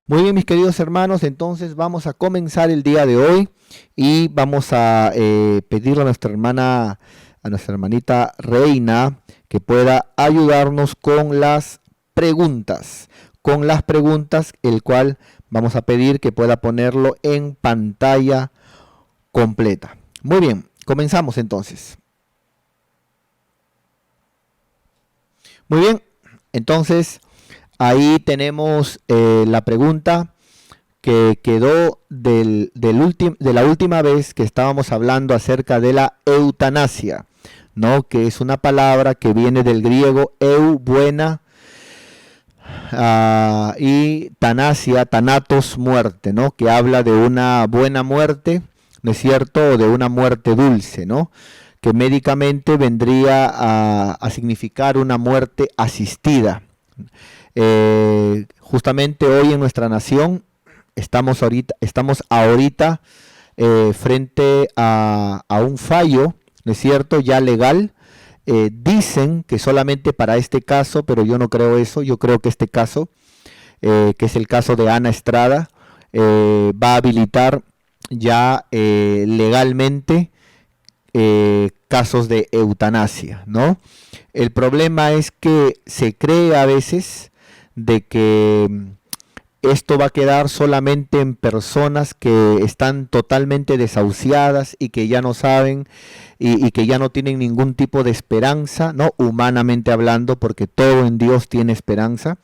Muy bien, mis queridos hermanos, entonces vamos a comenzar el día de hoy y vamos a pedirle a nuestra hermana, a nuestra hermanita Reina, que pueda ayudarnos con las preguntas, el cual vamos a pedir que pueda ponerlo en pantalla completa. Muy bien, comenzamos entonces. Muy bien, entonces ahí tenemos la pregunta que quedó de la última vez que estábamos hablando acerca de la eutanasia, ¿no? Que es una palabra que viene del griego buena, y tanasia, thanatos, muerte, ¿no? Que habla de una buena muerte, ¿no es cierto? O de una muerte dulce, ¿no? Que médicamente vendría a significar una muerte asistida. Justamente hoy en nuestra nación estamos ahorita frente a un fallo, ¿no es cierto?, ya legal. Dicen que solamente para este caso, pero yo no creo eso. Yo creo que este caso, que es el caso de Ana Estrada, va a habilitar ya legalmente casos de eutanasia, ¿no? El problema es que se cree a veces de que esto va a quedar solamente en personas que están totalmente desahuciadas y que ya no saben y que ya no tienen ningún tipo de esperanza, ¿no? Humanamente hablando, porque todo en Dios tiene esperanza.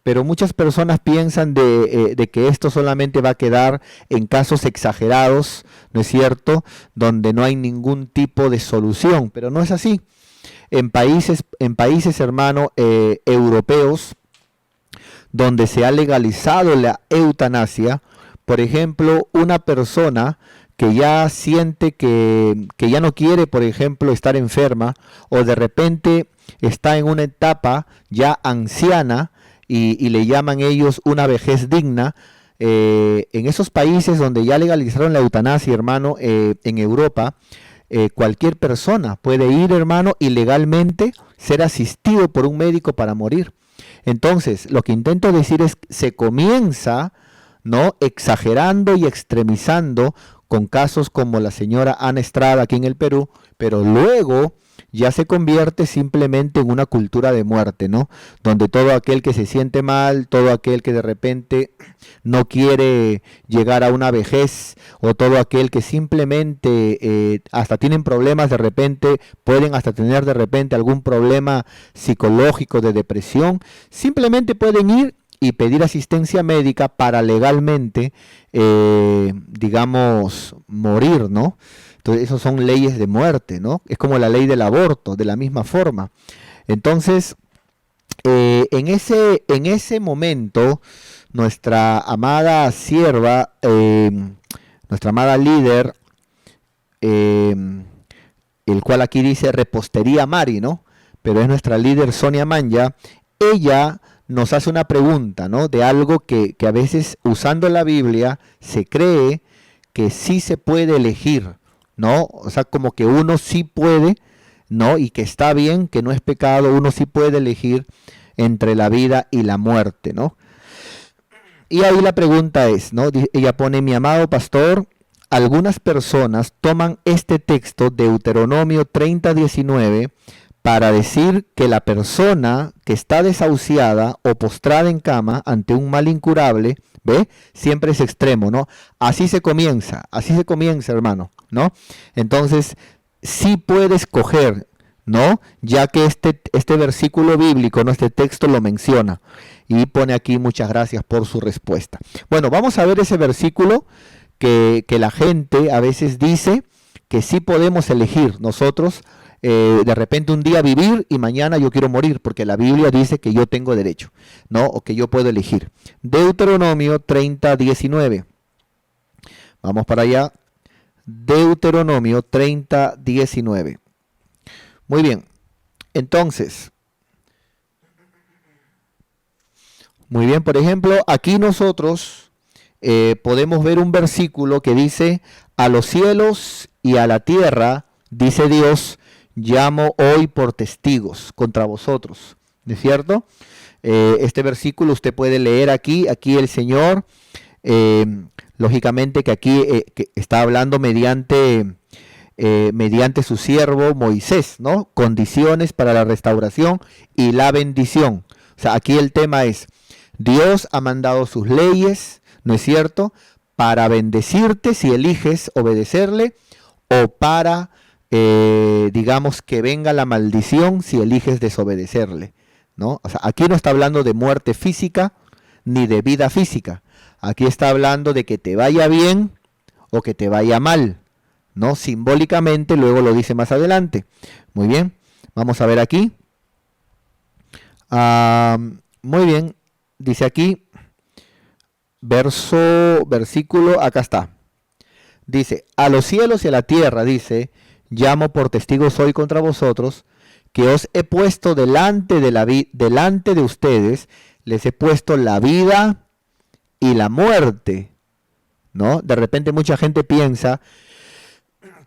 Pero muchas personas piensan de que esto solamente va a quedar en casos exagerados, ¿no es cierto?, donde no hay ningún tipo de solución, pero no es así. En países, hermano, europeos, donde se ha legalizado la eutanasia, por ejemplo, una persona que ya siente que ya no quiere, por ejemplo, estar enferma, o de repente está en una etapa ya anciana, y le llaman ellos una vejez digna. En esos países donde ya legalizaron la eutanasia, hermano, en Europa, cualquier persona puede ir, hermano, y legalmente ser asistido por un médico para morir. Entonces, lo que intento decir es que se comienza, ¿no?, exagerando y extremizando con casos como la señora Ana Estrada aquí en el Perú, pero luego ya se convierte simplemente en una cultura de muerte, ¿no? Donde todo aquel que se siente mal, todo aquel que de repente no quiere llegar a una vejez, o todo aquel que simplemente hasta tienen problemas de repente, pueden hasta tener de repente algún problema psicológico de depresión, simplemente pueden ir y pedir asistencia médica para legalmente, digamos, morir, ¿no? Entonces, esas son leyes de muerte, ¿no? Es como la ley del aborto, de la misma forma. Entonces, en ese momento, nuestra amada sierva, nuestra amada líder, eh, el cual aquí dice Repostería Mari, ¿no? Pero es nuestra líder Sonia Manya. Ella nos hace una pregunta, ¿no? De algo que a veces, usando la Biblia, se cree que sí se puede elegir, ¿no? O sea, como que uno sí puede, ¿no? Y que está bien, que no es pecado, uno sí puede elegir entre la vida y la muerte, ¿no? Y ahí la pregunta es, ¿no? Ella pone: mi amado pastor, algunas personas toman este texto, Deuteronomio 30:19, para decir que la persona que está desahuciada o postrada en cama ante un mal incurable, ¿ve? Siempre es extremo, ¿no? Así se comienza, hermano, ¿no? Entonces, sí puedes coger, ¿no? Ya que este versículo bíblico, ¿no?, este texto lo menciona. Y pone aquí: muchas gracias por su respuesta. Bueno, vamos a ver ese versículo que la gente a veces dice que sí podemos elegir nosotros, de repente un día vivir y mañana yo quiero morir, porque la Biblia dice que yo tengo derecho, ¿no? O que yo puedo elegir. Deuteronomio 30:19. Vamos para allá. Deuteronomio 30:19. Muy bien. Entonces, muy bien, por ejemplo, aquí nosotros podemos ver un versículo que dice: a los cielos y a la tierra, dice Dios, llamo hoy por testigos contra vosotros, ¿no es cierto? Este versículo usted puede leer aquí el Señor, lógicamente que aquí que está hablando mediante su siervo Moisés, ¿no? Condiciones para la restauración y la bendición. O sea, aquí el tema es, Dios ha mandado sus leyes, ¿no es cierto?, para bendecirte si eliges obedecerle, o para, digamos, que venga la maldición si eliges desobedecerle, ¿no? O sea, aquí no está hablando de muerte física ni de vida física. Aquí está hablando de que te vaya bien o que te vaya mal, ¿no? Simbólicamente, luego lo dice más adelante. Muy bien, vamos a ver aquí. Muy bien, dice aquí, versículo, acá está. Dice, a los cielos y a la tierra, dice, llamo por testigos hoy contra vosotros, que os he puesto delante de ustedes, les he puesto la vida y la muerte, ¿no? De repente mucha gente piensa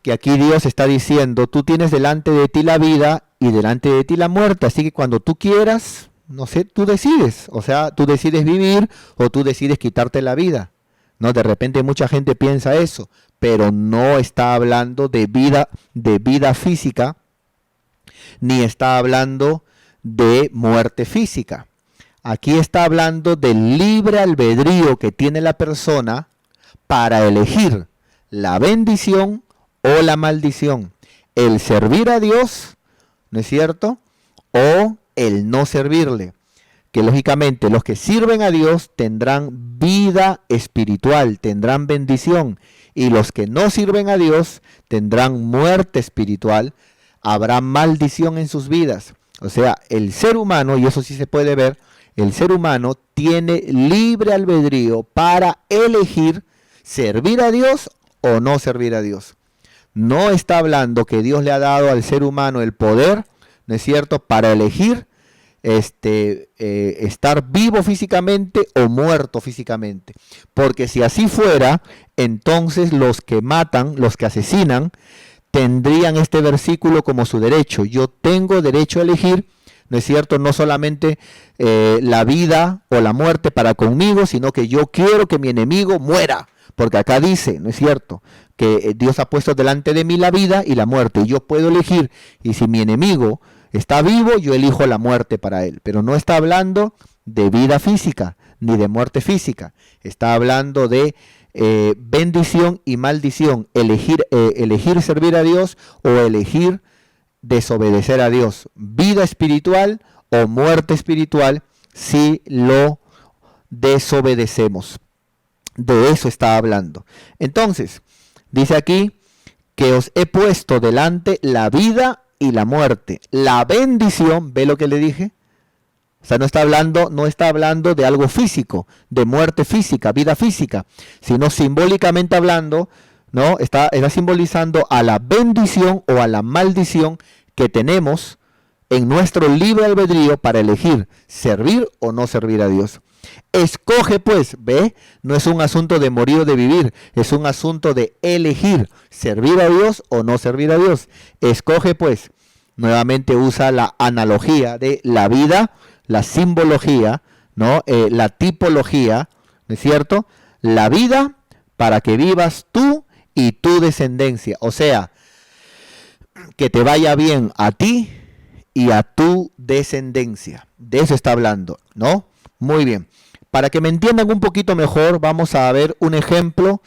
que aquí Dios está diciendo, tú tienes delante de ti la vida y delante de ti la muerte, así que cuando tú quieras, no sé, tú decides, o sea, tú decides vivir o tú decides quitarte la vida, ¿no? De repente mucha gente piensa eso, pero no está hablando de vida física, ni está hablando de muerte física. Aquí está hablando del libre albedrío que tiene la persona para elegir la bendición o la maldición, el servir a Dios, ¿no es cierto?, o el no servirle. Que lógicamente los que sirven a Dios tendrán vida espiritual, tendrán bendición, y los que no sirven a Dios tendrán muerte espiritual, habrá maldición en sus vidas. O sea, el ser humano, y eso sí se puede ver, el ser humano tiene libre albedrío para elegir servir a Dios o no servir a Dios. No está hablando que Dios le ha dado al ser humano el poder, ¿no es cierto?, para elegir estar vivo físicamente o muerto físicamente. Porque si así fuera, entonces los que matan, los que asesinan, tendrían este versículo como su derecho. Yo tengo derecho a elegir, ¿no es cierto?, no solamente la vida o la muerte para conmigo, sino que yo quiero que mi enemigo muera. Porque acá dice, ¿no es cierto?, que Dios ha puesto delante de mí la vida y la muerte, y yo puedo elegir, y si mi enemigo está vivo, yo elijo la muerte para él. Pero no está hablando de vida física, ni de muerte física. Está hablando de bendición y maldición, elegir servir a Dios o elegir desobedecer a Dios, vida espiritual o muerte espiritual si lo desobedecemos. De eso está hablando. Entonces, dice aquí que os he puesto delante la vida y la muerte. La bendición, ¿ve lo que le dije? O sea, no está hablando de algo físico, de muerte física, vida física, sino simbólicamente hablando, ¿no? Está simbolizando a la bendición o a la maldición que tenemos en nuestro libre albedrío para elegir servir o no servir a Dios. Escoge pues, ¿ve? No es un asunto de morir o de vivir, es un asunto de elegir servir a Dios o no servir a Dios. Escoge pues, nuevamente usa la analogía de la vida, la simbología, ¿no? La tipología, ¿no es cierto? La vida para que vivas tú y tu descendencia, o sea, que te vaya bien a ti y a tu descendencia. De eso está hablando, ¿no? Muy bien. Para que me entiendan un poquito mejor, vamos a ver un ejemplo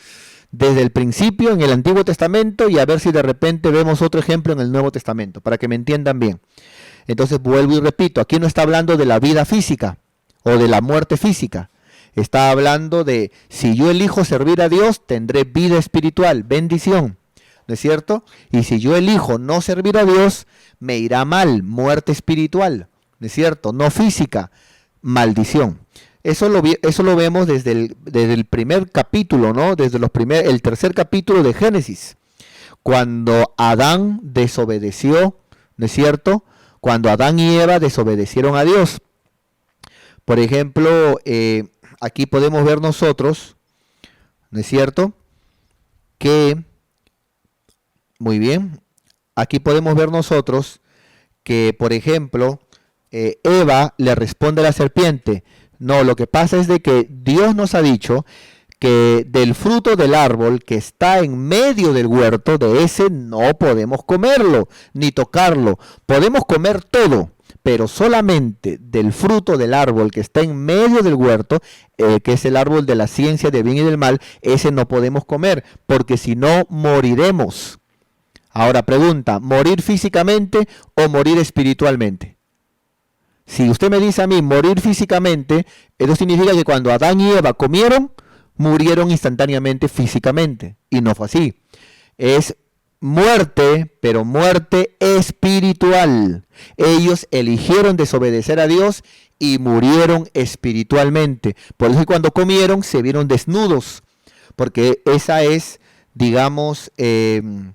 desde el principio en el Antiguo Testamento y a ver si de repente vemos otro ejemplo en el Nuevo Testamento, para que me entiendan bien. Entonces vuelvo y repito, aquí no está hablando de la vida física o de la muerte física. Está hablando de si yo elijo servir a Dios, tendré vida espiritual, bendición, ¿no es cierto? Y si yo elijo no servir a Dios, me irá mal, muerte espiritual, ¿no es cierto? No física, maldición. Eso lo vemos desde el primer capítulo, ¿no? Desde el tercer capítulo de Génesis, cuando Adán desobedeció, ¿no es cierto? Cuando Adán y Eva desobedecieron a Dios. Por ejemplo, aquí podemos ver nosotros, ¿no es cierto?, que, muy bien, aquí podemos ver nosotros que, por ejemplo, Eva le responde a la serpiente, no, lo que pasa es de que Dios nos ha dicho que del fruto del árbol que está en medio del huerto, de ese no podemos comerlo, ni tocarlo. Podemos comer todo, pero solamente del fruto del árbol que está en medio del huerto, que es el árbol de la ciencia del bien y del mal, ese no podemos comer, porque si no moriremos. Ahora pregunta, ¿morir físicamente o morir espiritualmente? Si usted me dice a mí morir físicamente, eso significa que cuando Adán y Eva comieron, murieron instantáneamente físicamente. Y no fue así. Es muerte, pero muerte espiritual. Ellos eligieron desobedecer a Dios y murieron espiritualmente. Por eso cuando comieron se vieron desnudos, porque esa es, digamos, esa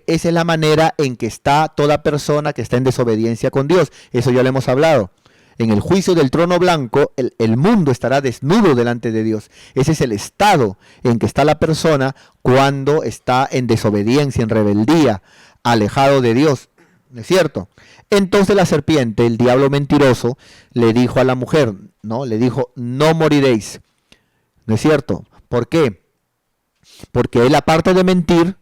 es la manera en que está toda persona que está en desobediencia con Dios. Eso ya lo hemos hablado. En el juicio del trono blanco, el mundo estará desnudo delante de Dios. Ese es el estado en que está la persona cuando está en desobediencia, en rebeldía, alejado de Dios. ¿No es cierto? Entonces la serpiente, el diablo mentiroso, le dijo a la mujer, ¿no? Le dijo, no moriréis. ¿No es cierto? ¿Por qué? Porque él, aparte de mentir,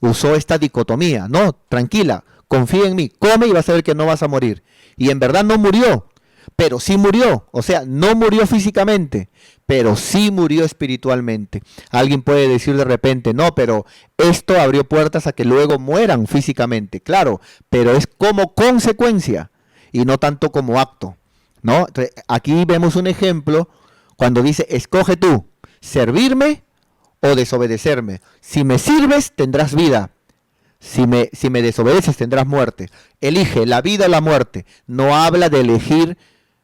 usó esta dicotomía. No, tranquila, confía en mí, come y vas a ver que no vas a morir. Y en verdad no murió, pero sí murió. O sea, no murió físicamente, pero sí murió espiritualmente. Alguien puede decir de repente, no, pero esto abrió puertas a que luego mueran físicamente. Claro, pero es como consecuencia y no tanto como acto, ¿no? Entonces, aquí vemos un ejemplo cuando dice, escoge tú, servirme o desobedecerme. Si me sirves, tendrás vida. Si me desobedeces, tendrás muerte. Elige la vida o la muerte. No habla de elegir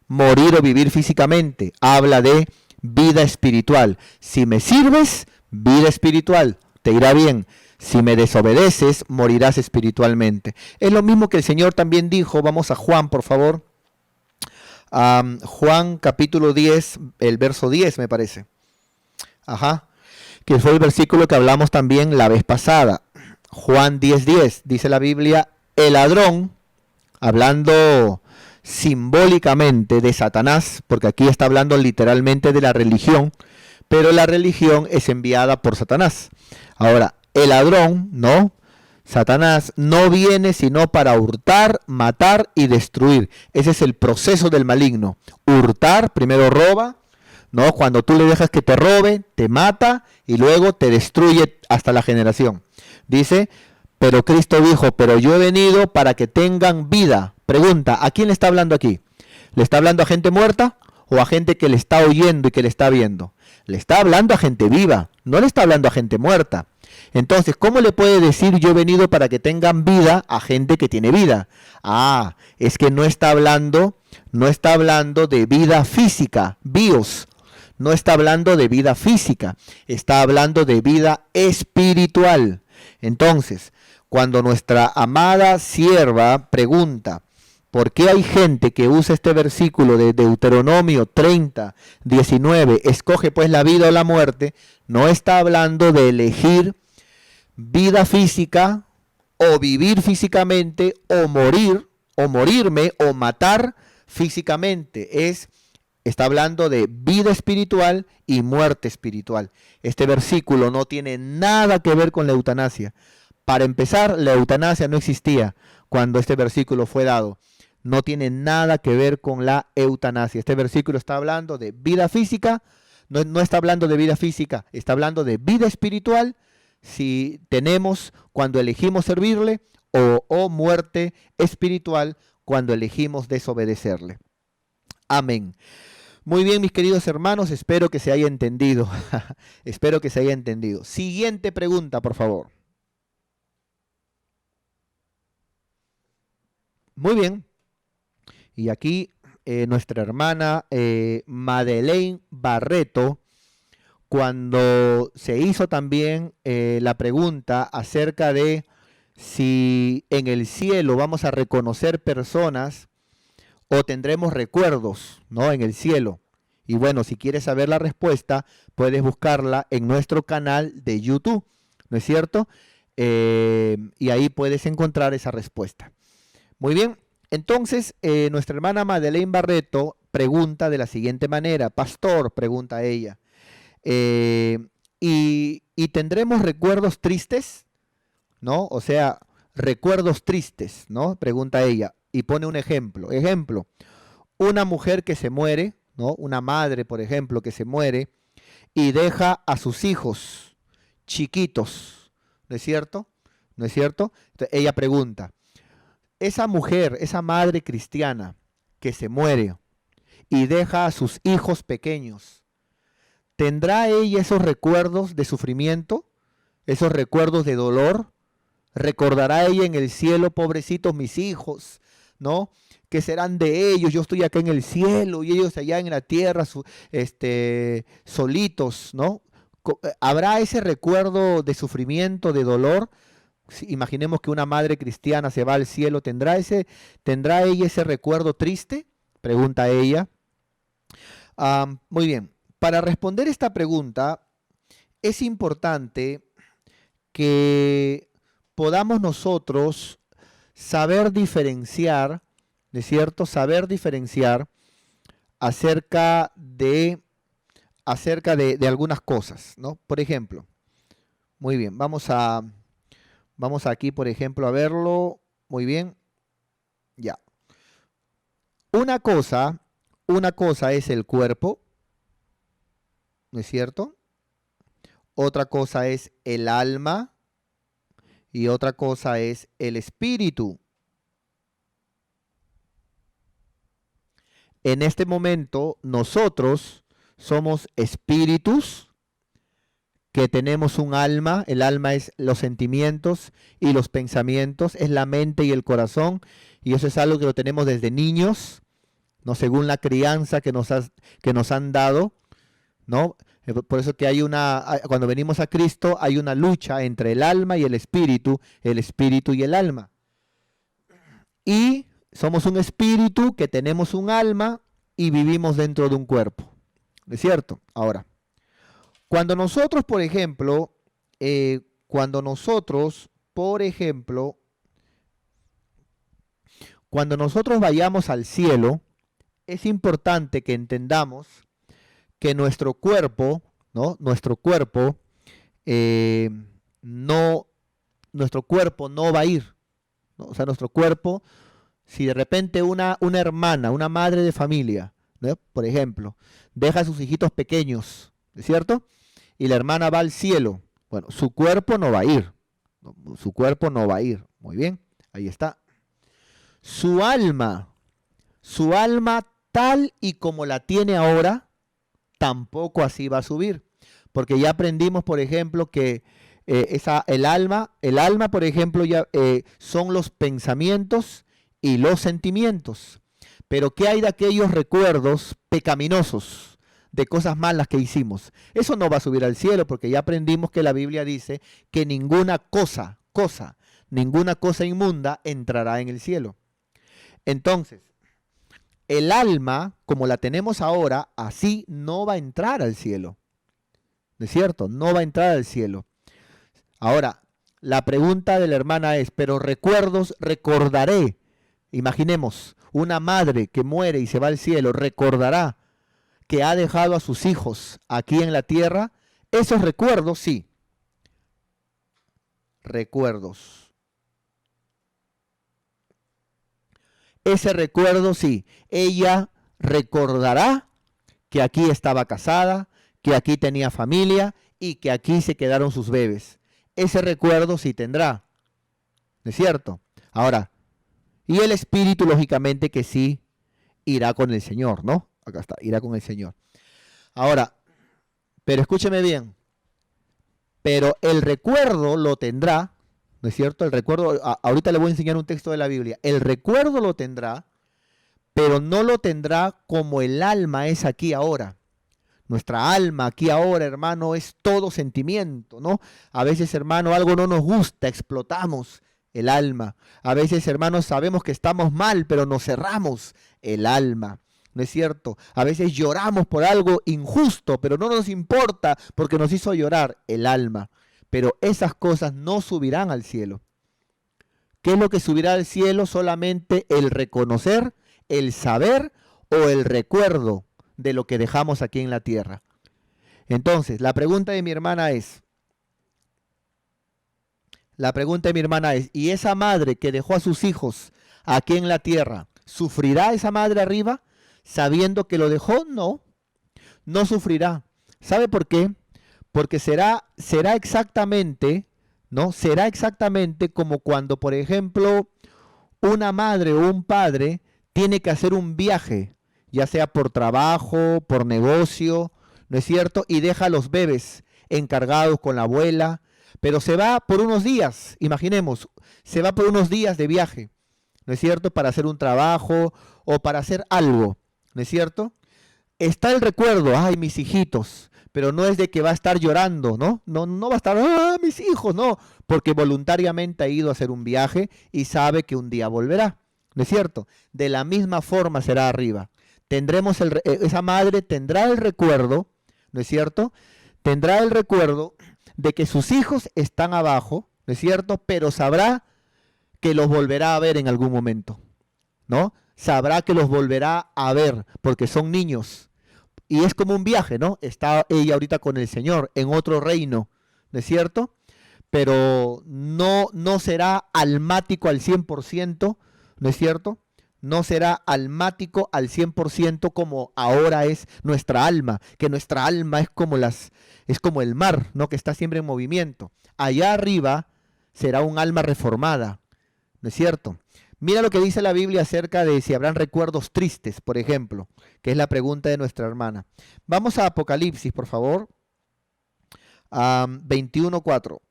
morir o vivir físicamente. Habla de vida espiritual. Si me sirves, vida espiritual, te irá bien. Si me desobedeces, morirás espiritualmente. Es lo mismo que el Señor también dijo. Vamos a Juan, por favor. Juan capítulo 10, el verso 10 me parece. Ajá. Que fue el versículo que hablamos también la vez pasada. Juan 10:10, dice la Biblia, el ladrón, hablando simbólicamente de Satanás, porque aquí está hablando literalmente de la religión, pero la religión es enviada por Satanás. Ahora, el ladrón, ¿no? Satanás no viene sino para hurtar, matar y destruir. Ese es el proceso del maligno. Hurtar, primero roba, ¿no? Cuando tú le dejas que te robe, te mata y luego te destruye hasta la generación. Dice, pero Cristo dijo, pero yo he venido para que tengan vida. Pregunta, ¿a quién le está hablando aquí? ¿Le está hablando a gente muerta o a gente que le está oyendo y que le está viendo? Le está hablando a gente viva, no le está hablando a gente muerta. Entonces, ¿cómo le puede decir yo he venido para que tengan vida a gente que tiene vida? Ah, es que no está hablando de vida física, bios. No está hablando de vida física, está hablando de vida espiritual. Entonces, cuando nuestra amada sierva pregunta, ¿por qué hay gente que usa este versículo de Deuteronomio 30:19, escoge pues la vida o la muerte? No está hablando de elegir vida física o vivir físicamente o morir o morirme o matar físicamente. Está hablando de vida espiritual y muerte espiritual. Este versículo no tiene nada que ver con la eutanasia. Para empezar, la eutanasia no existía cuando este versículo fue dado. No tiene nada que ver con la eutanasia. Este versículo está hablando de vida física, no está hablando de vida física, está hablando de vida espiritual, si tenemos cuando elegimos servirle, o muerte espiritual cuando elegimos desobedecerle. Amén. Muy bien, mis queridos hermanos, espero que se haya entendido. Espero que se haya entendido. Siguiente pregunta, por favor. Muy bien. Y aquí nuestra hermana Madeleine Barreto, cuando se hizo también la pregunta acerca de si en el cielo vamos a reconocer personas o tendremos recuerdos, ¿no? En el cielo. Y bueno, si quieres saber la respuesta, puedes buscarla en nuestro canal de YouTube, ¿no es cierto? Y ahí puedes encontrar esa respuesta. Muy bien, Entonces, nuestra hermana Madeleine Barreto pregunta de la siguiente manera, pastor, pregunta ella, ¿y tendremos recuerdos tristes? ¿No? O sea, recuerdos tristes, ¿no? Pregunta ella y pone un ejemplo. Ejemplo, una mujer que se muere, ¿no? Una madre, por ejemplo, que se muere y deja a sus hijos chiquitos, ¿no es cierto? ¿No es cierto? Entonces, ella pregunta, esa mujer, esa madre cristiana que se muere y deja a sus hijos pequeños, ¿tendrá ella esos recuerdos de sufrimiento, esos recuerdos de dolor? ¿Recordará ella en el cielo, pobrecitos mis hijos, ¿no? ¿Qué serán de ellos? Yo estoy acá en el cielo y ellos allá en la tierra, solitos, ¿no? ¿Habrá ese recuerdo de sufrimiento, de dolor? Si imaginemos que una madre cristiana se va al cielo, ¿tendrá ella ese recuerdo triste? Pregunta ella. Muy bien. Para responder esta pregunta, es importante que podamos nosotros saber diferenciar, ¿no es cierto? Saber diferenciar acerca de algunas cosas, ¿no? Por ejemplo, muy bien, vamos aquí, por ejemplo, a verlo. Muy bien, ya. Una cosa es el cuerpo, ¿no es cierto? Otra cosa es el alma y otra cosa es el espíritu. En este momento nosotros somos espíritus que tenemos un alma. El alma es los sentimientos y los pensamientos, es la mente y el corazón, y eso es algo que lo tenemos desde niños, ¿no? Según la crianza que nos han dado, ¿no? Por eso que cuando venimos a Cristo hay una lucha entre el alma y el espíritu y el alma. Y somos un espíritu que tenemos un alma y vivimos dentro de un cuerpo. ¿Es cierto? Ahora, cuando nosotros, por ejemplo, cuando nosotros vayamos al cielo, es importante que entendamos que nuestro cuerpo, ¿no? Nuestro cuerpo no va a ir, ¿no? O sea, nuestro cuerpo, si de repente una hermana, una madre de familia, ¿no? Por ejemplo, deja a sus hijitos pequeños, ¿es cierto? Y la hermana va al cielo, bueno, su cuerpo no va a ir, ¿no? Su cuerpo no va a ir, muy bien, ahí está. Su alma tal y como la tiene ahora, tampoco así va a subir. Porque ya aprendimos, por ejemplo, que el alma, por ejemplo, son los pensamientos y los sentimientos. Pero ¿qué hay de aquellos recuerdos pecaminosos, de cosas malas que hicimos? Eso no va a subir al cielo, porque ya aprendimos que la Biblia dice que ninguna cosa inmunda entrará en el cielo. Entonces, el alma, como la tenemos ahora, así no va a entrar al cielo. ¿No es cierto? No va a entrar al cielo. Ahora, la pregunta de la hermana es, pero recuerdos recordaré. Imaginemos, una madre que muere y se va al cielo, recordará que ha dejado a sus hijos aquí en la tierra. Esos recuerdos, sí. Recuerdos. Ese recuerdo, sí, ella recordará que aquí estaba casada, que aquí tenía familia y que aquí se quedaron sus bebés. Ese recuerdo sí tendrá, ¿no es cierto? Ahora, y el espíritu, lógicamente, que sí irá con el Señor, ¿no? Acá está, irá con el Señor. Ahora, pero escúcheme bien, pero el recuerdo lo tendrá, ¿no es cierto? El recuerdo, ahorita le voy a enseñar un texto de la Biblia. El recuerdo lo tendrá, pero no lo tendrá como el alma es aquí ahora. Nuestra alma aquí ahora, hermano, es todo sentimiento, ¿no? A veces, hermano, algo no nos gusta, explotamos el alma. A veces, hermanos, sabemos que estamos mal, pero nos cerramos el alma. ¿No es cierto? A veces lloramos por algo injusto, pero no nos importa porque nos hizo llorar el alma. Pero esas cosas no subirán al cielo. ¿Qué es lo que subirá al cielo? Solamente el reconocer, el saber o el recuerdo de lo que dejamos aquí en la tierra. Entonces, la pregunta de mi hermana es, ¿y esa madre que dejó a sus hijos aquí en la tierra, sufrirá esa madre arriba sabiendo que lo dejó? No, no sufrirá. ¿Sabe por qué? Porque será exactamente, ¿no? Será exactamente como cuando, por ejemplo, una madre o un padre tiene que hacer un viaje, ya sea por trabajo, por negocio, ¿no es cierto? Y deja a los bebés encargados con la abuela, pero se va por unos días, imaginemos, se va por unos días de viaje, ¿no es cierto? Para hacer un trabajo o para hacer algo, ¿no es cierto? Está el recuerdo, ay, mis hijitos, pero no es de que va a estar llorando, ¿no? No, no va a estar, ah, mis hijos, no, porque voluntariamente ha ido a hacer un viaje y sabe que un día volverá, ¿no es cierto? De la misma forma será arriba. Esa madre tendrá el recuerdo, ¿no es cierto? Tendrá el recuerdo de que sus hijos están abajo, ¿no es cierto? Pero sabrá que los volverá a ver en algún momento, ¿no? Sabrá que los volverá a ver porque son niños. Y es como un viaje, ¿no? Está ella ahorita con el Señor en otro reino, ¿no es cierto? Pero no será almático al 100%, ¿no es cierto? No será almático al 100% como ahora es nuestra alma, que nuestra alma es como el mar, ¿no? Que está siempre en movimiento. Allá arriba será un alma reformada, ¿no es cierto? Mira lo que dice la Biblia acerca de si habrán recuerdos tristes, por ejemplo, que es la pregunta de nuestra hermana. Vamos a Apocalipsis, por favor. 21:4.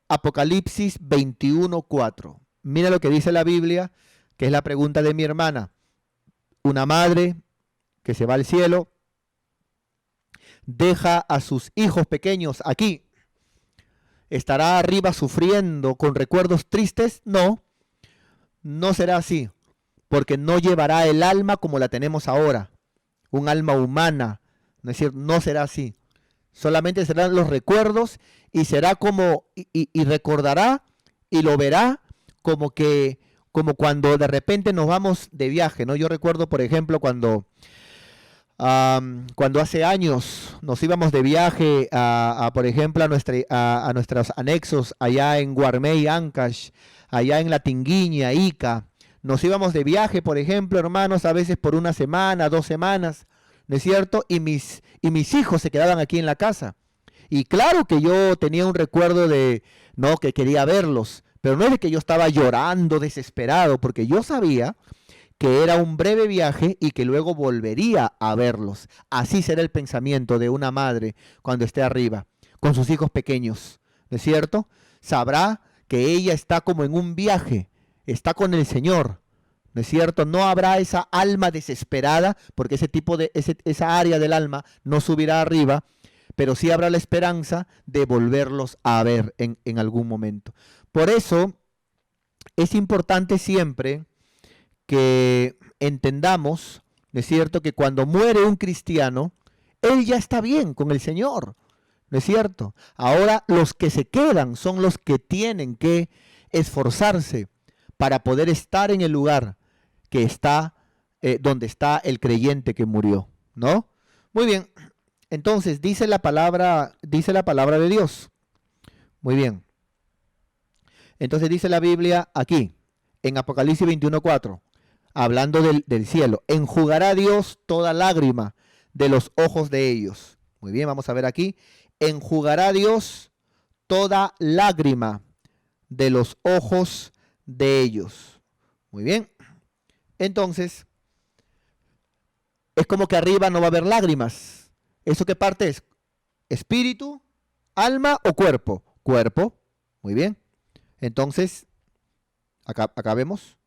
Apocalipsis 21:4. Mira lo que dice la Biblia, que es la pregunta de mi hermana. Una madre que se va al cielo, deja a sus hijos pequeños aquí. ¿Estará arriba sufriendo con recuerdos tristes? No, no será así, porque no llevará el alma como la tenemos ahora, un alma humana, ¿no es cierto? No será así. Solamente serán los recuerdos y será como, y recordará y lo verá como cuando de repente nos vamos de viaje, ¿no? Yo recuerdo, por ejemplo, cuando hace años nos íbamos de viaje por ejemplo, a nuestros anexos allá en Guarmey, Ancash, allá en La Tinguiña, Ica. Nos íbamos de viaje, por ejemplo, hermanos, a veces por una semana, 2 semanas, ¿no es cierto? Y mis hijos se quedaban aquí en la casa. Y claro que yo tenía un recuerdo de, no, que quería verlos, pero no es de que yo estaba llorando, desesperado, porque yo sabía que era un breve viaje y que luego volvería a verlos. Así será el pensamiento de una madre cuando esté arriba, con sus hijos pequeños, ¿no es cierto? Sabrá que ella está como en un viaje, está con el Señor, ¿no es cierto? No habrá esa alma desesperada, porque esa área del alma no subirá arriba, pero sí habrá la esperanza de volverlos a ver en algún momento. Por eso es importante siempre que entendamos, ¿no es cierto?, que cuando muere un cristiano, él ya está bien con el Señor, ¿no es cierto? Ahora los que se quedan son los que tienen que esforzarse para poder estar en el lugar que está, donde está el creyente que murió, ¿no? Muy bien, entonces dice la palabra de Dios. Muy bien. Entonces dice la Biblia aquí, en Apocalipsis 21:4, hablando del cielo, enjugará Dios toda lágrima de los ojos de ellos. Muy bien, vamos a ver aquí, enjugará Dios toda lágrima de los ojos de ellos. Muy bien, entonces, es como que arriba no va a haber lágrimas. ¿Eso qué parte es? ¿Espíritu, alma o cuerpo? Cuerpo, muy bien. Entonces, acá vemos,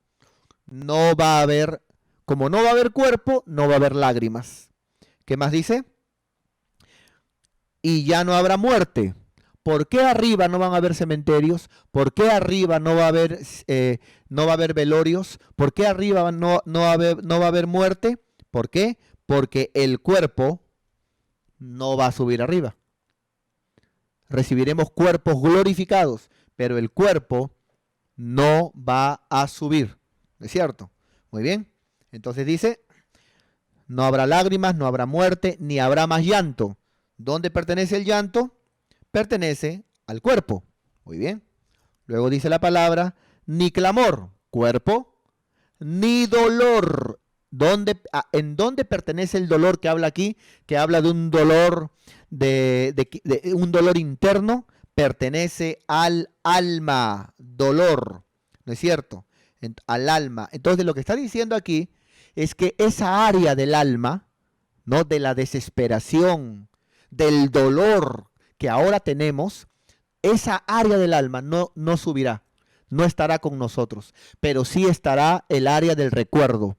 no va a haber, como no va a haber cuerpo, no va a haber lágrimas. ¿Qué más dice? Y ya no habrá muerte. ¿Por qué arriba no van a haber cementerios? ¿Por qué arriba no va a haber velorios? ¿Por qué arriba no va a haber muerte? ¿Por qué? Porque el cuerpo no va a subir arriba. Recibiremos cuerpos glorificados, pero el cuerpo no va a subir. ¿Es cierto? Muy bien. Entonces dice, no habrá lágrimas, no habrá muerte, ni habrá más llanto. ¿Dónde pertenece el llanto? Pertenece al cuerpo. Muy bien. Luego dice la palabra, ni clamor, cuerpo, ni dolor. ¿En dónde pertenece el dolor que habla aquí? Que habla de un dolor, de un dolor interno, pertenece al alma, dolor, ¿no es cierto? Al alma. Entonces lo que está diciendo aquí es que esa área del alma, ¿no? De la desesperación, del dolor que ahora tenemos, esa área del alma no subirá, no estará con nosotros, pero sí estará el área del recuerdo.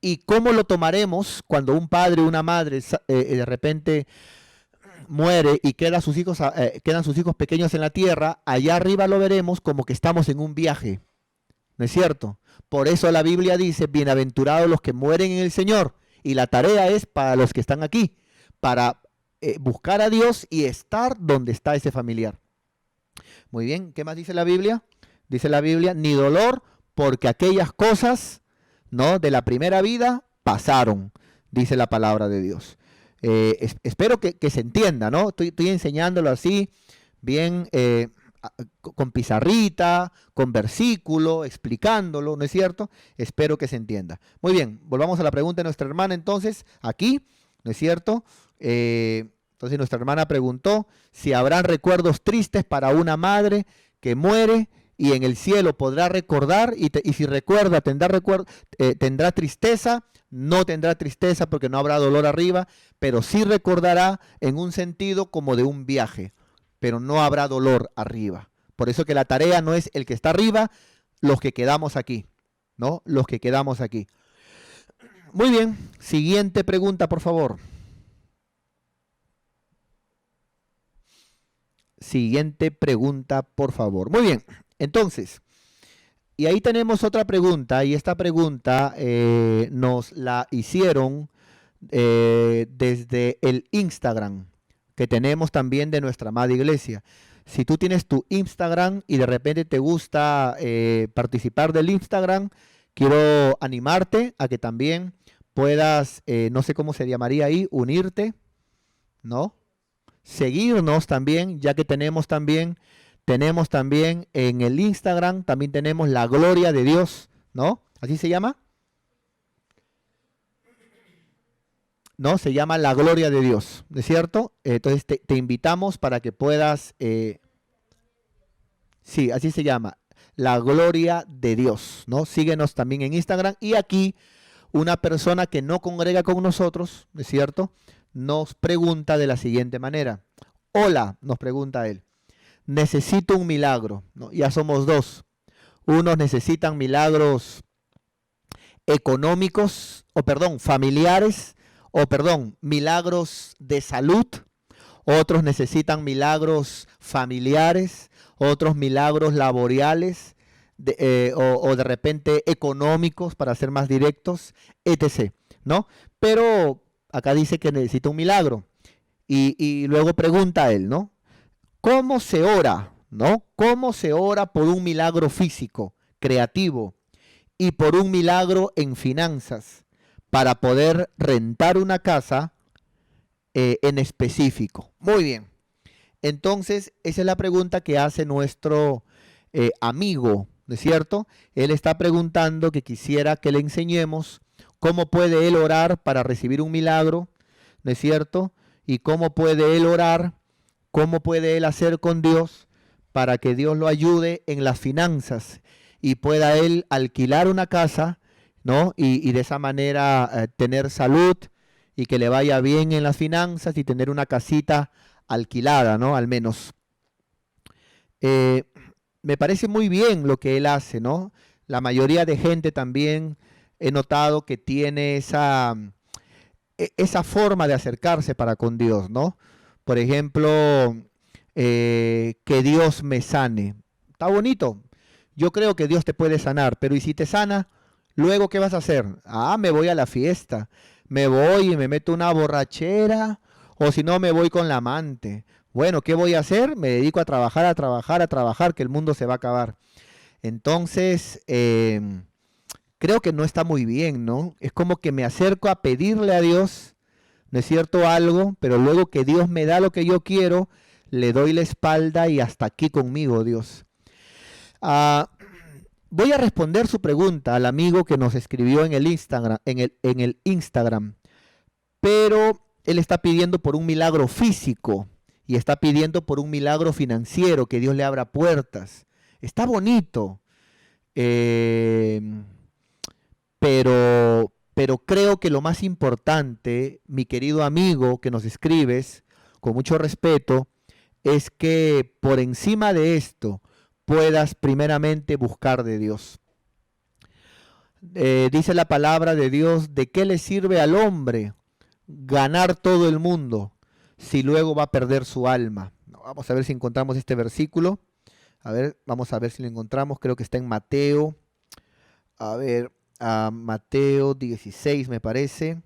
¿Y cómo lo tomaremos cuando un padre o una madre de repente muere y quedan sus hijos pequeños en la tierra? Allá arriba lo veremos como que estamos en un viaje, ¿no es cierto? Por eso la Biblia dice, bienaventurados los que mueren en el Señor. Y la tarea es para los que están aquí, para buscar a Dios y estar donde está ese familiar. Muy bien, ¿qué más dice la Biblia? Dice la Biblia, ni dolor, porque aquellas cosas, ¿no? De la primera vida pasaron, dice la palabra de Dios. Espero que se entienda, ¿no? Estoy enseñándolo así, bien, con pizarrita, con versículo, explicándolo, ¿no es cierto? Espero que se entienda. Muy bien, volvamos a la pregunta de nuestra hermana entonces, aquí, ¿no es cierto? Entonces nuestra hermana preguntó si habrán recuerdos tristes para una madre que muere y en el cielo podrá recordar y si recuerda tendrá tristeza, no tendrá tristeza porque no habrá dolor arriba, pero sí recordará en un sentido como de un viaje, pero no habrá dolor arriba. Por eso que la tarea no es el que está arriba, los que quedamos aquí, ¿no? Los que quedamos aquí. Muy bien, siguiente pregunta, por favor. Siguiente pregunta, por favor. Muy bien, entonces, y ahí tenemos otra pregunta, y esta pregunta nos la hicieron desde el Instagram, que tenemos también de nuestra amada iglesia. Si tú tienes tu Instagram y de repente te gusta participar del Instagram, quiero animarte a que también puedas, no sé cómo se llamaría ahí, unirte, ¿no? Seguirnos también, ya que tenemos también en el Instagram, también tenemos la gloria de Dios, ¿no? ¿Así se llama? ¿No? Se llama la gloria de Dios, ¿no es cierto? Entonces te invitamos para que puedas, sí, así se llama, la gloria de Dios, ¿no? Síguenos también en Instagram y aquí una persona que no congrega con nosotros, ¿no es cierto? Nos pregunta de la siguiente manera. Hola, nos pregunta él. Necesito un milagro, ¿no? Ya somos dos. Unos necesitan milagros económicos, familiares, milagros de salud. Otros necesitan milagros familiares, otros milagros laborales, o de repente económicos, para ser más directos, etc., ¿no? Pero acá dice que necesita un milagro. Y luego pregunta a él, ¿no? ¿Cómo se ora, ¿no? ¿Cómo se ora por un milagro físico, creativo, y por un milagro en finanzas, para poder rentar una casa en específico? Muy bien. Entonces, esa es la pregunta que hace nuestro amigo, ¿no es cierto? Él está preguntando que quisiera que le enseñemos cómo puede él orar para recibir un milagro, ¿no es cierto? Y cómo puede él orar, cómo puede él hacer con Dios para que Dios lo ayude en las finanzas y pueda él alquilar una casa, ¿no? Y de esa manera tener salud y que le vaya bien en las finanzas y tener una casita alquilada, ¿no? Al menos. Me parece muy bien lo que él hace, ¿no? La mayoría de gente también he notado que tiene esa forma de acercarse para con Dios, ¿no? Por ejemplo, que Dios me sane. Está bonito. Yo creo que Dios te puede sanar, pero ¿y si te sana? Luego, ¿qué vas a hacer? Ah, me voy a la fiesta. Me voy y me meto una borrachera. O si no, me voy con la amante. Bueno, ¿qué voy a hacer? Me dedico a trabajar, que el mundo se va a acabar. Entonces, creo que no está muy bien, ¿no? Es como que me acerco a pedirle a Dios, ¿no es cierto? Algo, pero luego que Dios me da lo que yo quiero, le doy la espalda y hasta aquí conmigo, Dios. Ah, voy a responder su pregunta al amigo que nos escribió en el Instagram, en el Instagram, pero él está pidiendo por un milagro físico y está pidiendo por un milagro financiero, que Dios le abra puertas. Está bonito, eh, pero creo que lo más importante, mi querido amigo que nos escribes, con mucho respeto, es que por encima de esto puedas primeramente buscar de Dios. Dice la palabra de Dios: ¿de qué le sirve al hombre ganar todo el mundo si luego va a perder su alma? Vamos a ver si encontramos este versículo. A ver, vamos a ver si lo encontramos. Creo que está en Mateo. A ver, Mateo 16 me parece.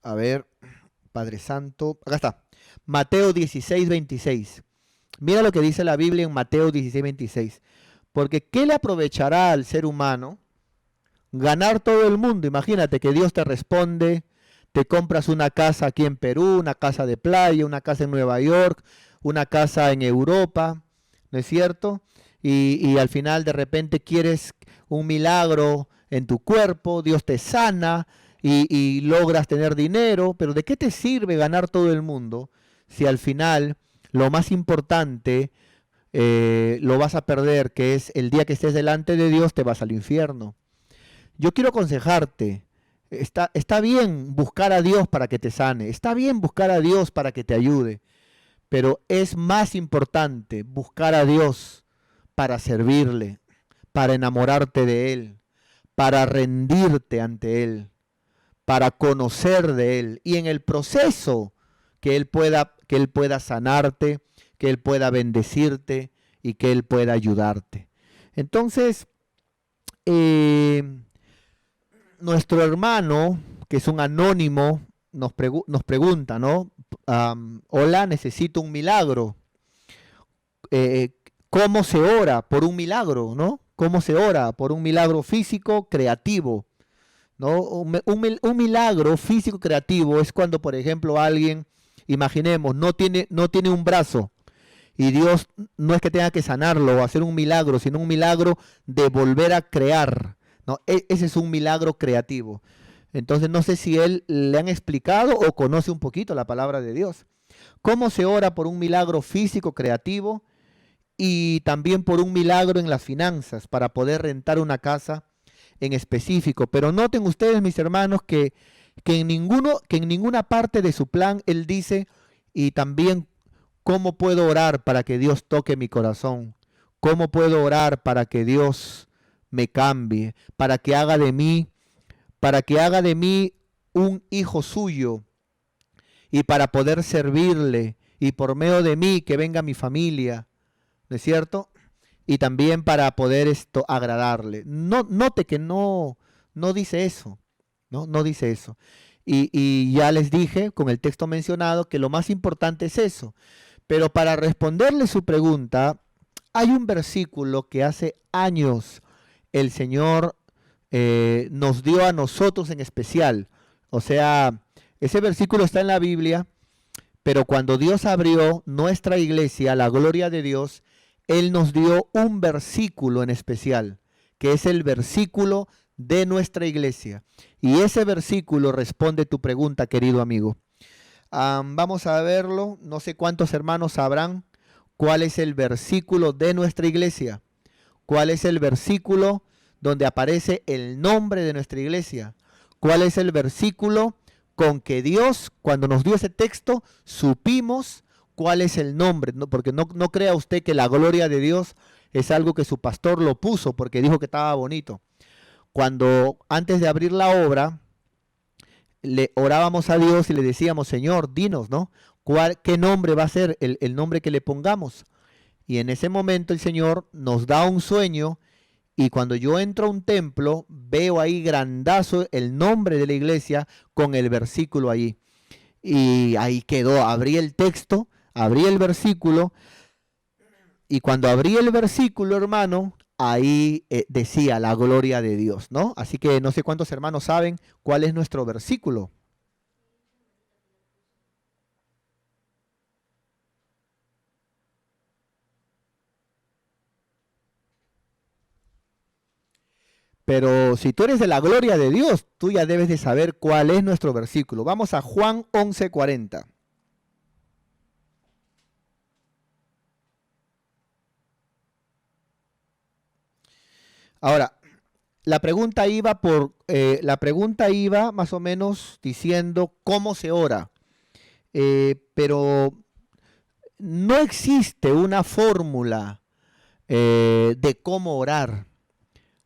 A ver, Padre Santo. Acá está. Mateo 16, 26. Mira lo que dice la Biblia en Mateo 16, 26. Porque ¿qué le aprovechará al ser humano ganar todo el mundo? Imagínate que Dios te responde, te compras una casa aquí en Perú, una casa de playa, una casa en Nueva York, una casa en Europa, ¿no es cierto? Y al final de repente quieres un milagro en tu cuerpo, Dios te sana y logras tener dinero, pero ¿de qué te sirve ganar todo el mundo si al final lo más importante lo vas a perder, que es el día que estés delante de Dios, te vas al infierno? Yo quiero aconsejarte, está bien buscar a Dios para que te sane, está bien buscar a Dios para que te ayude, pero es más importante buscar a Dios para servirle, para enamorarte de Él, para rendirte ante Él, para conocer de Él y en el proceso que Él pueda sanarte, que Él pueda bendecirte y que Él pueda ayudarte. Entonces, nuestro hermano, que es un anónimo, nos pregunta, ¿no? Hola, necesito un milagro. Eh, ¿Cómo se ora por un milagro, no? ¿Cómo se ora por un milagro físico creativo? ¿No? Un milagro físico creativo es cuando, por ejemplo, alguien, imaginemos, no tiene un brazo y Dios no es que tenga que sanarlo o hacer un milagro, sino un milagro de volver a crear, ¿no? Ese es un milagro creativo. Entonces no sé si él le han explicado o conoce un poquito la palabra de Dios. ¿Cómo se ora por un milagro físico creativo y también por un milagro en las finanzas para poder rentar una casa en específico? Pero noten ustedes, mis hermanos, que en ninguna parte de su plan él dice, y también cómo puedo orar para que Dios toque mi corazón, cómo puedo orar para que Dios me cambie, para que haga de mí un hijo suyo y para poder servirle y por medio de mí que venga mi familia, ¿no es cierto? Y también para poder agradarle. Note que no dice eso, no dice eso. Y ya les dije con el texto mencionado que lo más importante es eso. Pero para responderle su pregunta, hay un versículo que hace años el Señor nos dio a nosotros en especial. O sea, ese versículo está en la Biblia, pero cuando Dios abrió nuestra iglesia, la gloria de Dios, Él nos dio un versículo en especial, que es el versículo de nuestra iglesia. Y ese versículo responde tu pregunta, querido amigo. Vamos a verlo. No sé cuántos hermanos sabrán cuál es el versículo de nuestra iglesia. ¿Cuál es el versículo donde aparece el nombre de nuestra iglesia? ¿Cuál es el versículo con que Dios, cuando nos dio ese texto, supimos cuál es el nombre? Porque no crea usted que la gloria de Dios es algo que su pastor lo puso porque dijo que estaba bonito. Cuando antes de abrir la obra, le orábamos a Dios y le decíamos: Señor, dinos, ¿no? ¿Qué nombre va a ser el nombre que le pongamos? Y en ese momento el Señor nos da un sueño y cuando yo entro a un templo, veo ahí grandazo el nombre de la iglesia con el versículo ahí. Y ahí quedó, abrí el texto, abrí el versículo y cuando abrí el versículo, hermano, ahí decía la gloria de Dios, ¿no? Así que no sé cuántos hermanos saben cuál es nuestro versículo. Pero si tú eres de la gloria de Dios, tú ya debes de saber cuál es nuestro versículo. Vamos a Juan 11:40. Ahora, la pregunta iba más o menos diciendo cómo se ora. Pero no existe una fórmula de cómo orar.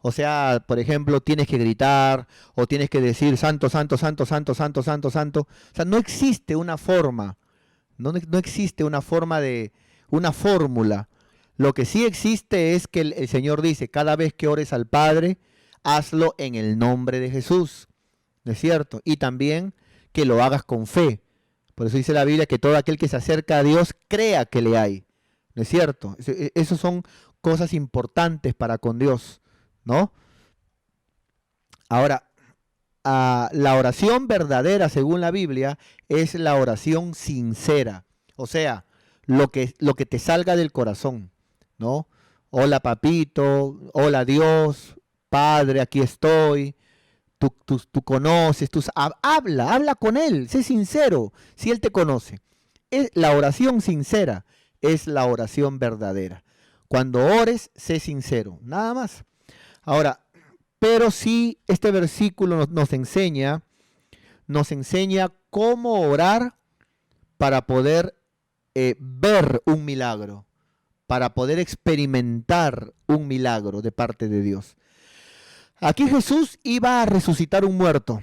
O sea, por ejemplo, tienes que gritar o tienes que decir santo, santo, santo, santo, santo, santo, santo. O sea, no existe una forma, no existe una forma de, una fórmula. Lo que sí existe es que el Señor dice, cada vez que ores al Padre, hazlo en el nombre de Jesús, ¿no es cierto? Y también que lo hagas con fe. Por eso dice la Biblia que todo aquel que se acerca a Dios crea que le hay, ¿no es cierto? Esas son cosas importantes para con Dios, ¿no? Ahora, la oración verdadera, según la Biblia, es la oración sincera. O sea, lo que te salga del corazón, ¿no? Hola papito, hola Dios, Padre, aquí estoy. Tú conoces, habla con Él, sé sincero, si Él te conoce. La oración sincera es la oración verdadera. Cuando ores, sé sincero, nada más. Ahora, pero sí, este versículo nos enseña cómo orar para poder ver un milagro, para poder experimentar un milagro de parte de Dios. Aquí Jesús iba a resucitar un muerto.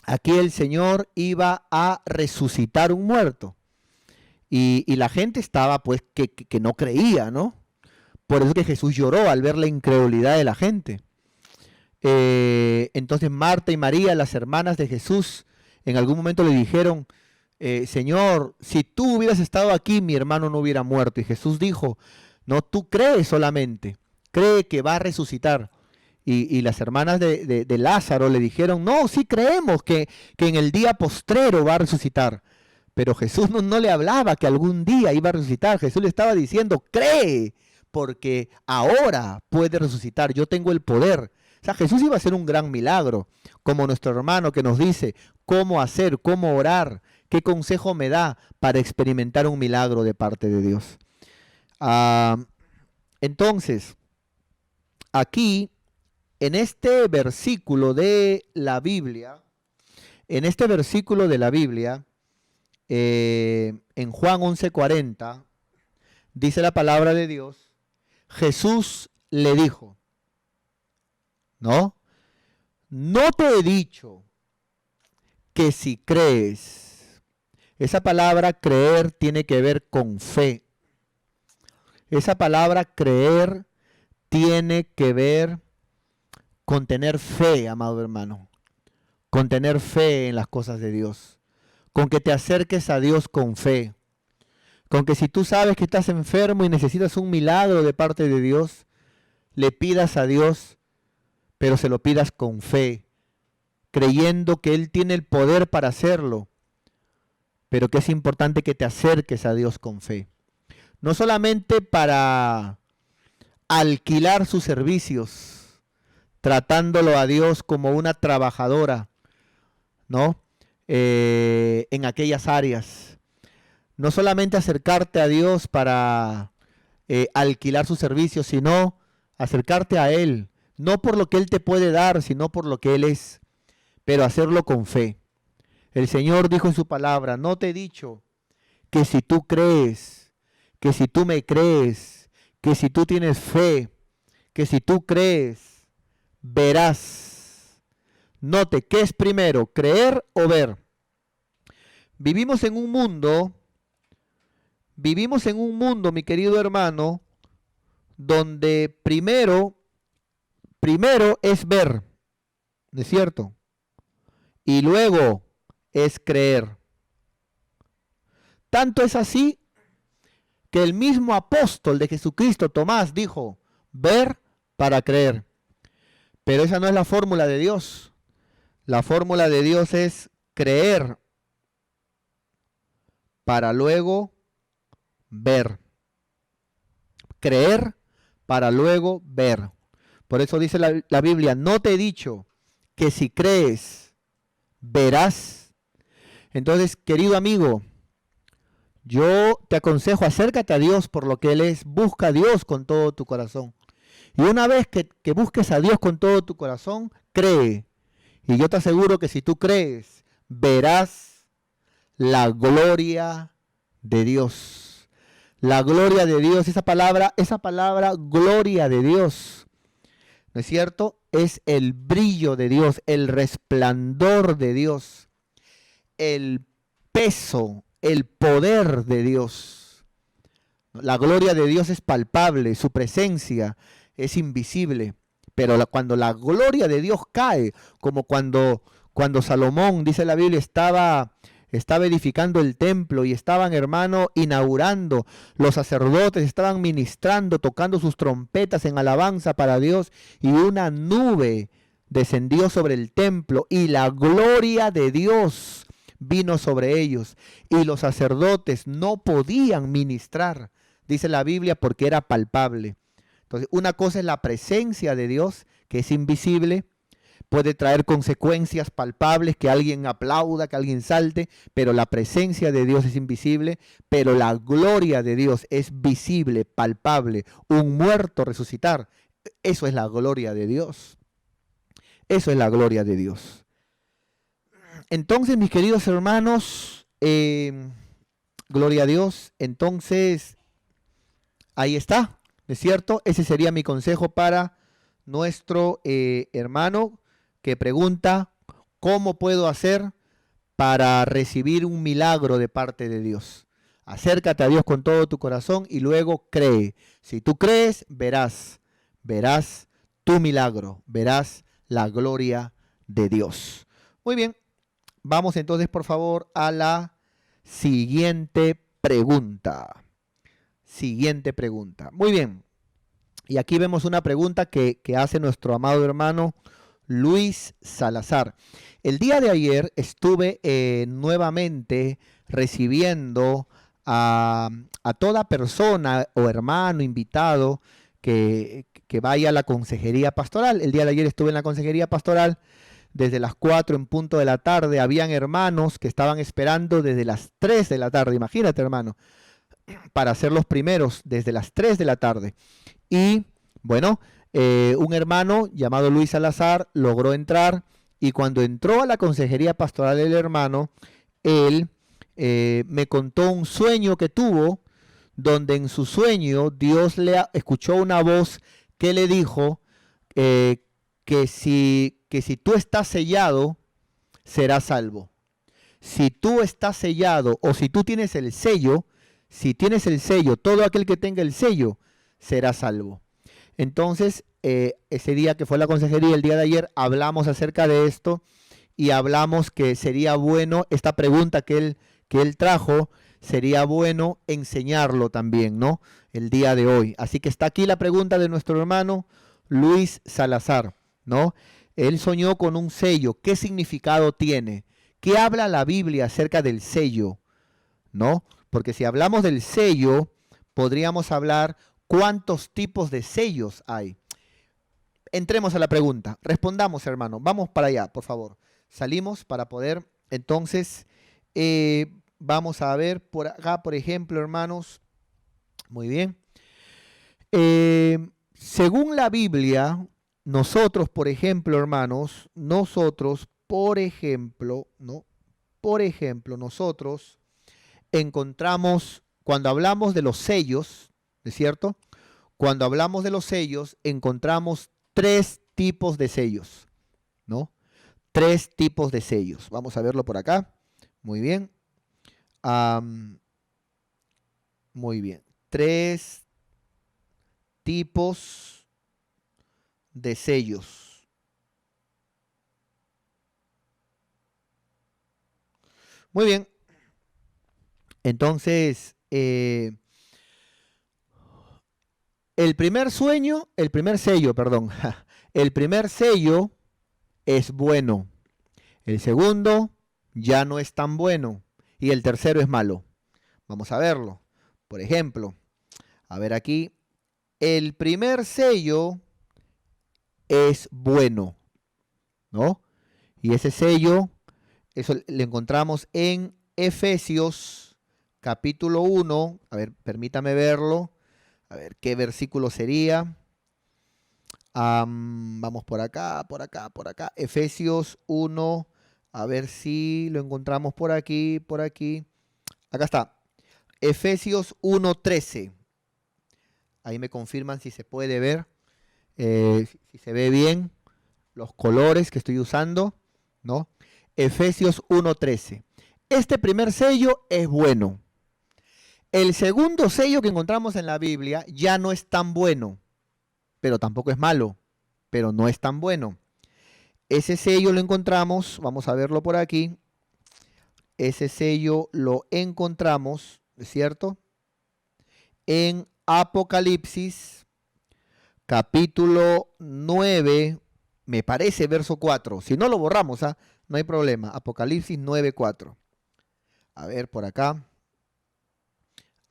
Aquí el Señor iba a resucitar un muerto. Y la gente estaba pues que no creía, ¿no? Por eso que Jesús lloró al ver la incredulidad de la gente. Entonces Marta y María, las hermanas de Jesús, en algún momento le dijeron, Señor, si tú hubieras estado aquí, mi hermano no hubiera muerto. Y Jesús dijo, no, tú crees solamente, cree que va a resucitar. Y las hermanas de Lázaro le dijeron, no, sí creemos que en el día postrero va a resucitar. Pero Jesús no le hablaba que algún día iba a resucitar. Jesús le estaba diciendo, cree, porque ahora puede resucitar. Yo tengo el poder. O sea, Jesús iba a hacer un gran milagro, como nuestro hermano que nos dice cómo hacer, cómo orar, qué consejo me da para experimentar un milagro de parte de Dios. Ah, entonces, aquí, en este versículo de la Biblia, en este versículo de la Biblia, en Juan 11:40, dice la palabra de Dios, Jesús le dijo, ¿no? No te he dicho que si crees, esa palabra creer tiene que ver con fe. Esa palabra creer tiene que ver con tener fe, amado hermano, con tener fe en las cosas de Dios, con que te acerques a Dios con fe, con que si tú sabes que estás enfermo y necesitas un milagro de parte de Dios, le pidas a Dios, pero se lo pidas con fe, creyendo que Él tiene el poder para hacerlo, pero que es importante que te acerques a Dios con fe. No solamente para alquilar sus servicios, tratándolo a Dios como una trabajadora, ¿no? En aquellas áreas. No solamente acercarte a Dios para alquilar sus servicios, sino acercarte a Él, no por lo que Él te puede dar, sino por lo que Él es, pero hacerlo con fe. El Señor dijo en su palabra, no te he dicho que si tú crees, que si tú me crees, que si tú tienes fe, que si tú crees, verás. Note, ¿qué es primero, creer o ver? Vivimos en un mundo, mi querido hermano, donde primero es ver, ¿no es cierto? Y luego es creer. Tanto es así que el mismo apóstol de Jesucristo, Tomás, dijo, ver para creer. Pero esa no es la fórmula de Dios. La fórmula de Dios es creer para luego ver. Creer para luego ver. Por eso dice la Biblia, no te he dicho que si crees, verás. Entonces, querido amigo, yo te aconsejo, acércate a Dios por lo que Él es, busca a Dios con todo tu corazón. Y una vez que busques a Dios con todo tu corazón, cree. Y yo te aseguro que si tú crees, verás la gloria de Dios. La gloria de Dios, esa palabra gloria de Dios, ¿no es cierto? Es el brillo de Dios, el resplandor de Dios, el peso, el poder de Dios. La gloria de Dios es palpable, su presencia es invisible. Pero cuando la gloria de Dios cae, como cuando Salomón, dice la Biblia, estaba edificando el templo y estaban, hermano, inaugurando, los sacerdotes estaban ministrando, tocando sus trompetas en alabanza para Dios, y una nube descendió sobre el templo y la gloria de Dios vino sobre ellos, y los sacerdotes no podían ministrar, dice la Biblia, porque era palpable. Entonces, una cosa es la presencia de Dios, que es invisible, puede traer consecuencias palpables, que alguien aplauda, que alguien salte, pero la presencia de Dios es invisible, pero la gloria de Dios es visible, palpable, un muerto resucitar. Eso es la gloria de Dios. Eso es la gloria de Dios. Entonces, mis queridos hermanos, gloria a Dios. Entonces, ahí está, ¿no es cierto? Ese sería mi consejo para nuestro hermano que pregunta, ¿cómo puedo hacer para recibir un milagro de parte de Dios? Acércate a Dios con todo tu corazón y luego cree. Si tú crees, verás tu milagro, verás la gloria de Dios. Muy bien, vamos entonces por favor a la siguiente pregunta. Siguiente pregunta. Muy bien. Y aquí vemos una pregunta que hace nuestro amado hermano Luis Salazar. El día de ayer estuve nuevamente recibiendo a toda persona o hermano invitado que vaya a la consejería pastoral. El día de ayer estuve en la consejería pastoral desde las 4 en punto de la tarde. Habían hermanos que estaban esperando desde las 3 de la tarde. Imagínate, hermano, para ser los primeros desde las 3 de la tarde. Y bueno, un hermano llamado Luis Salazar logró entrar, y cuando entró a la consejería pastoral el hermano, él me contó un sueño que tuvo, donde en su sueño Dios escuchó una voz que le dijo que si tú estás sellado, serás salvo. Si tú estás sellado o si tú tienes el sello, si tienes el sello, todo aquel que tenga el sello será salvo. Entonces, ese día que fue la consejería, el día de ayer, hablamos acerca de esto y hablamos que sería bueno, esta pregunta que él trajo, sería bueno enseñarlo también, ¿no? El día de hoy. Así que está aquí la pregunta de nuestro hermano Luis Salazar, ¿no? Él soñó con un sello. ¿Qué significado tiene? ¿Qué habla la Biblia acerca del sello? ¿No? Porque si hablamos del sello, podríamos hablar cuántos tipos de sellos hay. Entremos a la pregunta. Respondamos, hermano. Vamos para allá, por favor. Salimos para poder, entonces, vamos a ver por acá, por ejemplo, hermanos. Muy bien. Según la Biblia, nosotros, por ejemplo, hermanos, nosotros, por ejemplo, ¿no? Por ejemplo, nosotros encontramos, cuando hablamos de los sellos, ¿es cierto? Cuando hablamos de los sellos, encontramos tres tipos de sellos, ¿no? Tres tipos de sellos. Vamos a verlo por acá. Muy bien. Muy bien. Tres tipos de sellos. Muy bien. Entonces, El primer sello, perdón, el primer sello es bueno. El segundo ya no es tan bueno. Y el tercero es malo. Vamos a verlo. Por ejemplo, a ver aquí. El primer sello es bueno, ¿no? Y ese sello, eso lo encontramos en Efesios capítulo 1. A ver, permítame verlo. A ver, ¿qué versículo sería? Vamos por acá, por acá, por acá. Efesios 1. A ver si lo encontramos por aquí, por aquí. Acá está. Efesios 1:13. Ahí me confirman si se puede ver. Si se ve bien los colores que estoy usando, ¿no? Efesios 1:13. Este primer sello es bueno. El segundo sello que encontramos en la Biblia ya no es tan bueno, pero tampoco es malo, pero no es tan bueno. Ese sello lo encontramos, vamos a verlo por aquí. Ese sello lo encontramos, ¿es cierto? En Apocalipsis, capítulo 9, me parece verso 4. Si no lo borramos, no hay problema. Apocalipsis 9:4. A ver, por acá.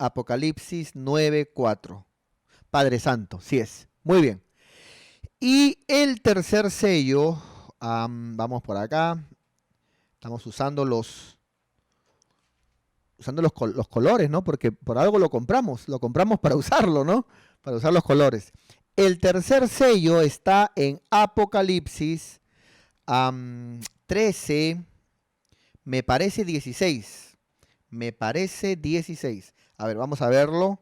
Apocalipsis 9:4. Padre Santo, sí es. Muy bien. Y el tercer sello, vamos por acá. Estamos usando los colores, ¿no? Porque por algo lo compramos para usarlo, ¿no? Para usar los colores. El tercer sello está en Apocalipsis 13, me parece 16. Me parece 16. A ver, vamos a verlo.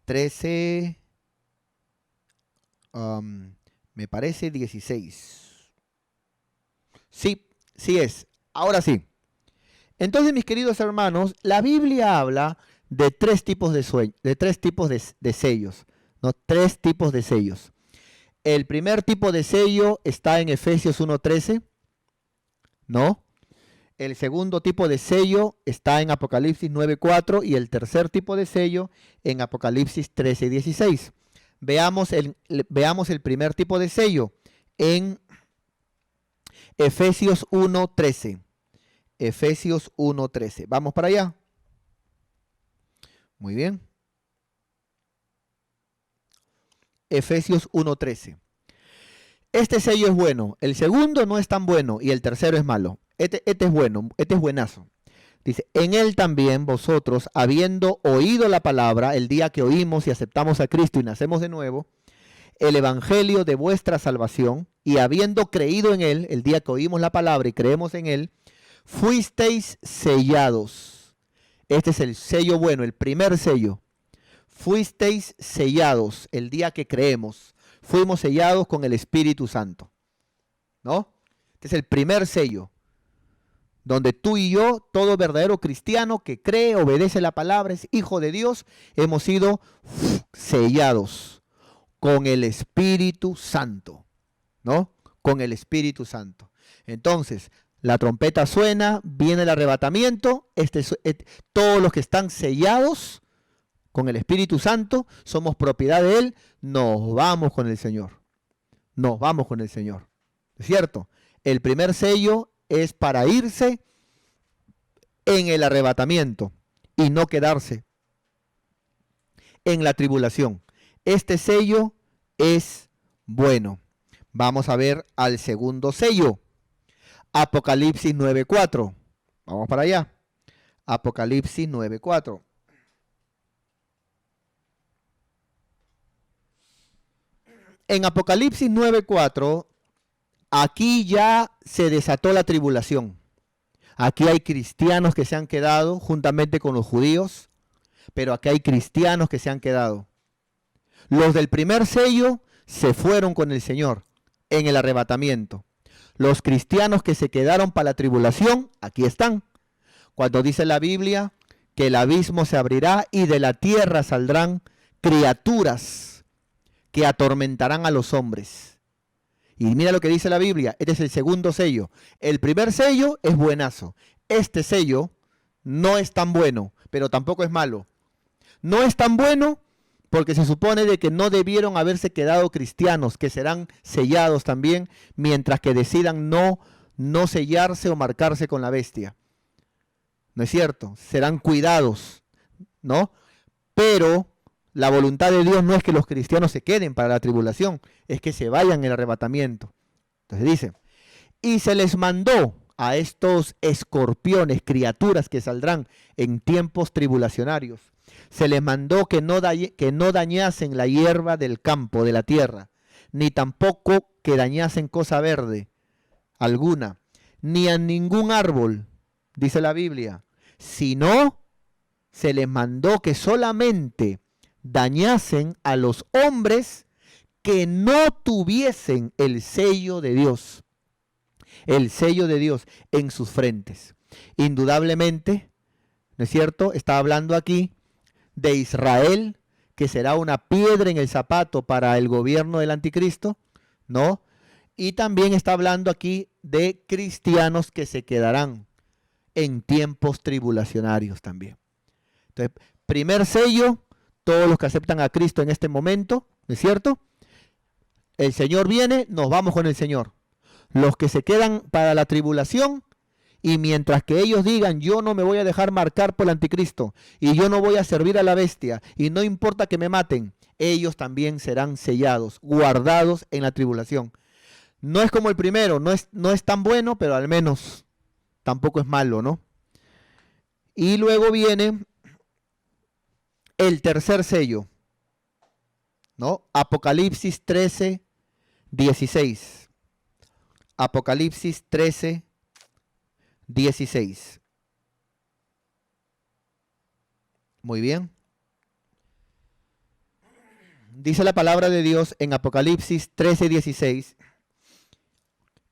13, me parece 16. Sí, sí es. Ahora sí. Entonces, mis queridos hermanos, la Biblia habla de tres tipos de sellos, ¿no? Tres tipos de sellos. El primer tipo de sello está en Efesios 1:13, ¿no? El segundo tipo de sello está en Apocalipsis 9:4 y el tercer tipo de sello en Apocalipsis 13:16. Veamos el primer tipo de sello en Efesios 1:13. Efesios 1:13. Vamos para allá. Muy bien. Efesios 1:13. Este sello es bueno, el segundo no es tan bueno y el tercero es malo. Este es bueno, este es buenazo. Dice, en él también vosotros, habiendo oído la palabra, el día que oímos y aceptamos a Cristo y nacemos de nuevo, el evangelio de vuestra salvación, y habiendo creído en él, el día que oímos la palabra y creemos en él, fuisteis sellados. Este es el sello bueno, el primer sello. Fuisteis sellados el día que creemos. Fuimos sellados con el Espíritu Santo, ¿no? Este es el primer sello, donde tú y yo, todo verdadero cristiano que cree, obedece la palabra, es hijo de Dios, hemos sido sellados con el Espíritu Santo, ¿no? Con el Espíritu Santo. Entonces, la trompeta suena, viene el arrebatamiento, todos los que están sellados con el Espíritu Santo, somos propiedad de Él, nos vamos con el Señor. Nos vamos con el Señor. ¿Es cierto? El primer sello es para irse en el arrebatamiento y no quedarse en la tribulación. Este sello es bueno. Vamos a ver al segundo sello. Apocalipsis 9:4. Vamos para allá. Apocalipsis 9:4. En Apocalipsis 9:4, aquí ya se desató la tribulación. Aquí hay cristianos que se han quedado juntamente con los judíos, pero aquí hay cristianos que se han quedado. Los del primer sello se fueron con el Señor en el arrebatamiento. Los cristianos que se quedaron para la tribulación, aquí están. Cuando dice la Biblia que el abismo se abrirá y de la tierra saldrán criaturas que atormentarán a los hombres. Y mira lo que dice la Biblia, este es el segundo sello. El primer sello es buenazo. Este sello no es tan bueno, pero tampoco es malo. No es tan bueno porque se supone de que no debieron haberse quedado cristianos, que serán sellados también, mientras que decidan no sellarse o marcarse con la bestia. ¿No es cierto? Serán cuidados, ¿no? Pero la voluntad de Dios no es que los cristianos se queden para la tribulación, es que se vayan en el arrebatamiento. Entonces dice, y se les mandó a estos escorpiones, criaturas que saldrán en tiempos tribulacionarios, se les mandó que no dañasen la hierba del campo, de la tierra, ni tampoco que dañasen cosa verde alguna, ni a ningún árbol, dice la Biblia, sino se les mandó que solamente dañasen a los hombres que no tuviesen el sello de Dios en sus frentes. Indudablemente, ¿no es cierto? Está hablando aquí de Israel, que será una piedra en el zapato para el gobierno del anticristo, ¿no? Y también está hablando aquí de cristianos que se quedarán en tiempos tribulacionarios también. Entonces, primer sello, todos los que aceptan a Cristo en este momento, ¿no es cierto? El Señor viene, nos vamos con el Señor. Los que se quedan para la tribulación, y mientras que ellos digan, yo no me voy a dejar marcar por el anticristo, y yo no voy a servir a la bestia, y no importa que me maten, ellos también serán sellados, guardados en la tribulación. No es como el primero, no es tan bueno, pero al menos tampoco es malo, ¿no? Y luego viene el tercer sello, ¿no? Apocalipsis 13, 16. Apocalipsis 13, 16. Muy bien. Dice la palabra de Dios en Apocalipsis 13, 16.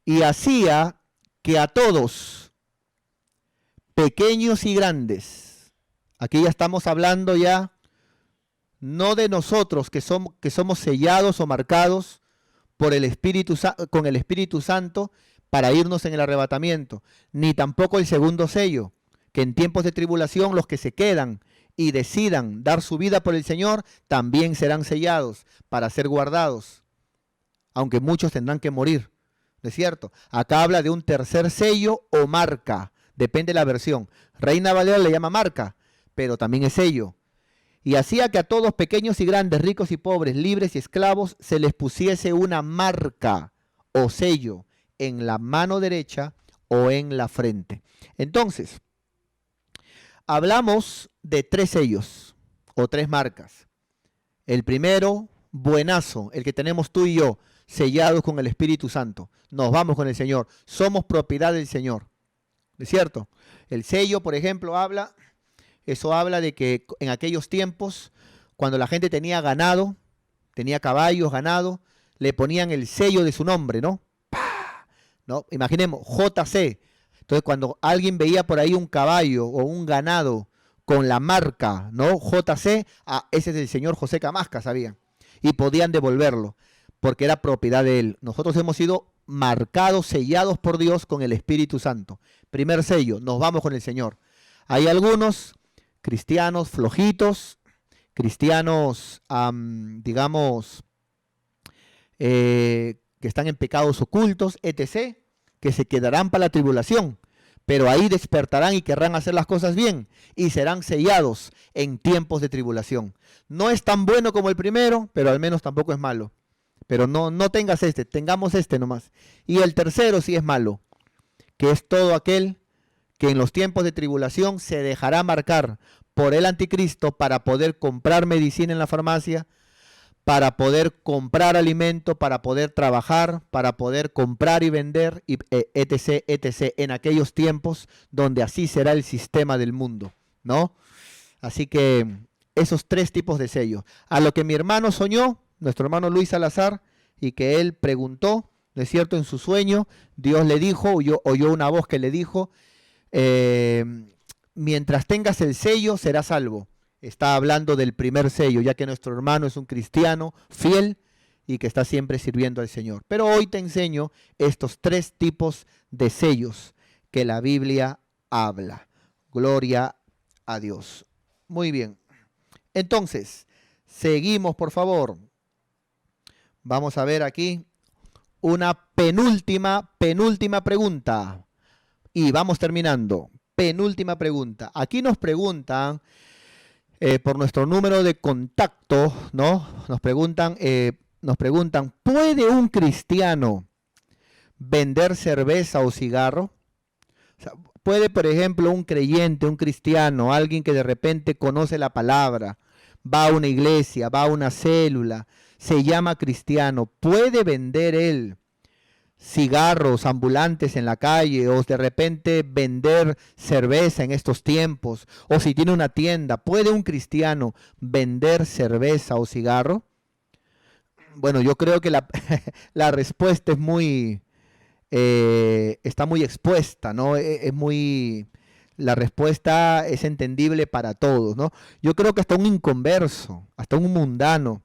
Y hacía que a todos, pequeños y grandes, aquí ya estamos hablando ya no de nosotros que somos sellados o marcados por el con el Espíritu Santo para irnos en el arrebatamiento, ni tampoco el segundo sello, que en tiempos de tribulación los que se quedan y decidan dar su vida por el Señor también serán sellados para ser guardados, aunque muchos tendrán que morir, ¿no es cierto? Acá habla de un tercer sello o marca, depende de la versión. Reina Valera le llama marca, pero también es sello. Y hacía que a todos, pequeños y grandes, ricos y pobres, libres y esclavos, se les pusiese una marca o sello en la mano derecha o en la frente. Entonces, hablamos de tres sellos o tres marcas. El primero, buenazo, el que tenemos tú y yo, sellados con el Espíritu Santo. Nos vamos con el Señor. Somos propiedad del Señor. ¿Es cierto? El sello, por ejemplo, habla de que en aquellos tiempos, cuando la gente tenía ganado, tenía caballos, ganado, le ponían el sello de su nombre, ¿no? ¡Pah! ¿No? Imaginemos, JC. Entonces, cuando alguien veía por ahí un caballo o un ganado con la marca, ¿no? JC, ese es el señor José Camasca, sabían. Y podían devolverlo, porque era propiedad de él. Nosotros hemos sido marcados, sellados por Dios con el Espíritu Santo. Primer sello, nos vamos con el Señor. Hay algunos cristianos flojitos, cristianos, digamos, que están en pecados ocultos, etc., que se quedarán para la tribulación, pero ahí despertarán y querrán hacer las cosas bien y serán sellados en tiempos de tribulación. No es tan bueno como el primero, pero al menos tampoco es malo. Pero no tengas este, tengamos este nomás. Y el tercero sí es malo, que es todo aquel que en los tiempos de tribulación se dejará marcar por el anticristo para poder comprar medicina en la farmacia, para poder comprar alimento, para poder trabajar, para poder comprar y vender, etc., etc., en aquellos tiempos donde así será el sistema del mundo, ¿no? Así que esos tres tipos de sellos. A lo que mi hermano soñó, nuestro hermano Luis Salazar, y que él preguntó, ¿no es cierto?, en su sueño, Dios le dijo, oyó una voz que le dijo, mientras tengas el sello serás salvo. Está hablando del primer sello, ya que nuestro hermano es un cristiano fiel y que está siempre sirviendo al Señor. Pero hoy te enseño estos tres tipos de sellos que la Biblia habla. Gloria a Dios. Muy bien. Entonces, seguimos, por favor. Vamos a ver aquí una penúltima pregunta. Y vamos terminando. Penúltima pregunta. Aquí nos preguntan por nuestro número de contacto, ¿no? Nos preguntan, ¿puede un cristiano vender cerveza o cigarro? O sea, ¿puede, por ejemplo, un creyente, un cristiano, alguien que de repente conoce la palabra, va a una iglesia, va a una célula, se llama cristiano, puede vender él cigarros ambulantes en la calle o de repente vender cerveza en estos tiempos? O si tiene una tienda, ¿puede un cristiano vender cerveza o cigarro? Bueno, yo creo que la, la respuesta es está muy expuesta, ¿no? La respuesta es entendible para todos, ¿no? Yo creo que hasta un inconverso, hasta un mundano,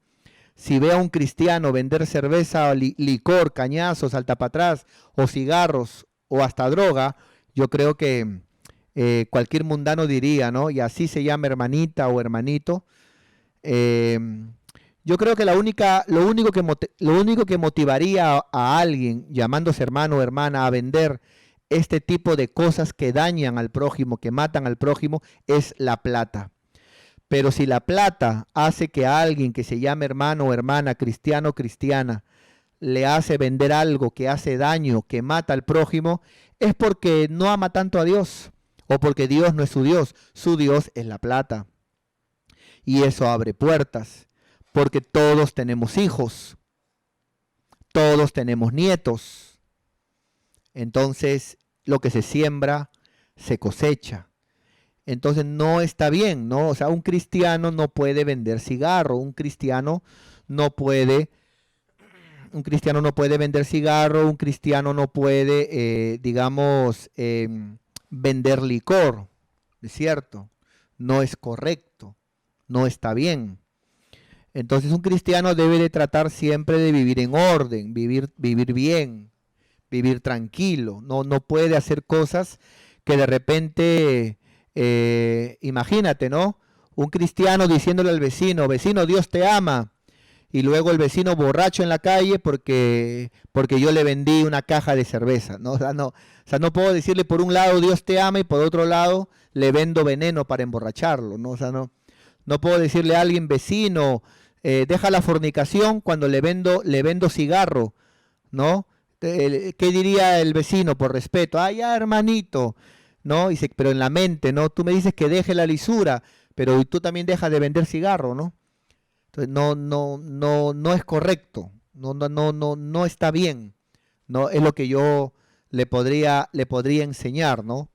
si ve a un cristiano vender cerveza, licor, cañazos, salta para atrás, o cigarros, o hasta droga, yo creo que cualquier mundano diría, ¿no? Y así se llama hermanita o hermanito. Eh, yo creo que lo único que motivaría a alguien llamándose hermano o hermana a vender este tipo de cosas que dañan al prójimo, que matan al prójimo, es la plata. Pero si la plata hace que a alguien que se llame hermano o hermana, cristiano o cristiana, le hace vender algo que hace daño, que mata al prójimo, es porque no ama tanto a Dios o porque Dios no es su Dios es la plata. Y eso abre puertas, porque todos tenemos hijos, todos tenemos nietos. Entonces, lo que se siembra, se cosecha. Entonces no está bien, ¿no? O sea, un cristiano no puede vender cigarro, no puede, un cristiano no puede vender cigarro, un cristiano no puede, digamos, vender licor, ¿es cierto? No es correcto, no está bien. Entonces un cristiano debe de tratar siempre de vivir en orden, vivir bien, vivir tranquilo. No puede hacer cosas que de repente, imagínate, ¿no? Un cristiano diciéndole al vecino, vecino, Dios te ama. Y luego el vecino borracho en la calle porque yo le vendí una caja de cerveza, ¿no? O sea, no puedo decirle por un lado Dios te ama y por otro lado le vendo veneno para emborracharlo, ¿no? O sea, no puedo decirle a alguien, vecino, deja la fornicación cuando le vendo cigarro, ¿no? ¿Qué diría el vecino por respeto? Ah, ya, hermanito, ¿no? Dice, pero en la mente, ¿no? Tú me dices que deje la lisura, pero tú también dejas de vender cigarro, ¿no? Entonces, no es correcto, no está bien, ¿no? Es lo que yo le podría enseñar, ¿no?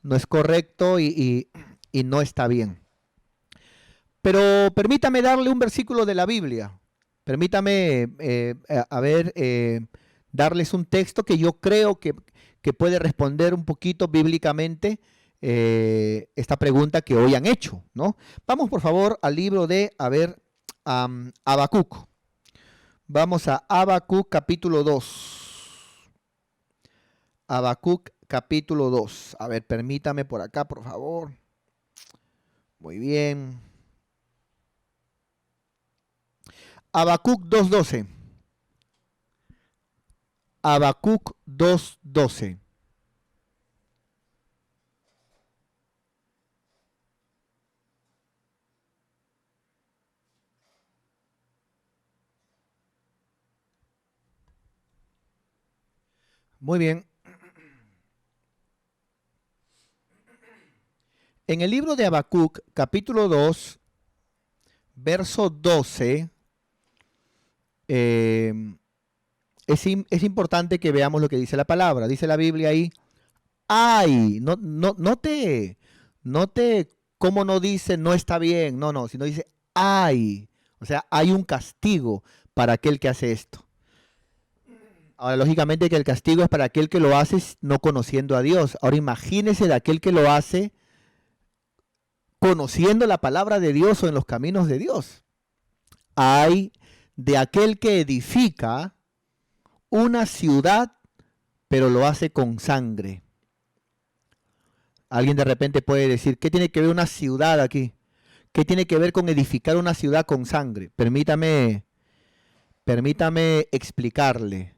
No es correcto y no está bien. Pero permítame darle un versículo de la Biblia. Permítame, darles un texto que yo creo que puede responder un poquito bíblicamente esta pregunta que hoy han hecho, ¿no? Vamos por favor al libro de, Habacuc. Vamos a Habacuc capítulo 2. Habacuc capítulo 2. A ver, permítame por acá, por favor. Muy bien. Habacuc 2:12. Habacuc 2:12. Muy bien. En el libro de Habacuc, capítulo 2, verso 12, eh, es importante que veamos lo que dice la palabra. Dice la Biblia ahí, ay, note cómo no dice no está bien, no, sino dice ay. O sea, hay un castigo para aquel que hace esto. Ahora, lógicamente que el castigo es para aquel que lo hace no conociendo a Dios. Ahora, imagínese de aquel que lo hace conociendo la palabra de Dios o en los caminos de Dios. Hay de aquel que edifica una ciudad, pero lo hace con sangre. Alguien de repente puede decir, ¿qué tiene que ver una ciudad aquí? ¿Qué tiene que ver con edificar una ciudad con sangre? Permítame explicarle.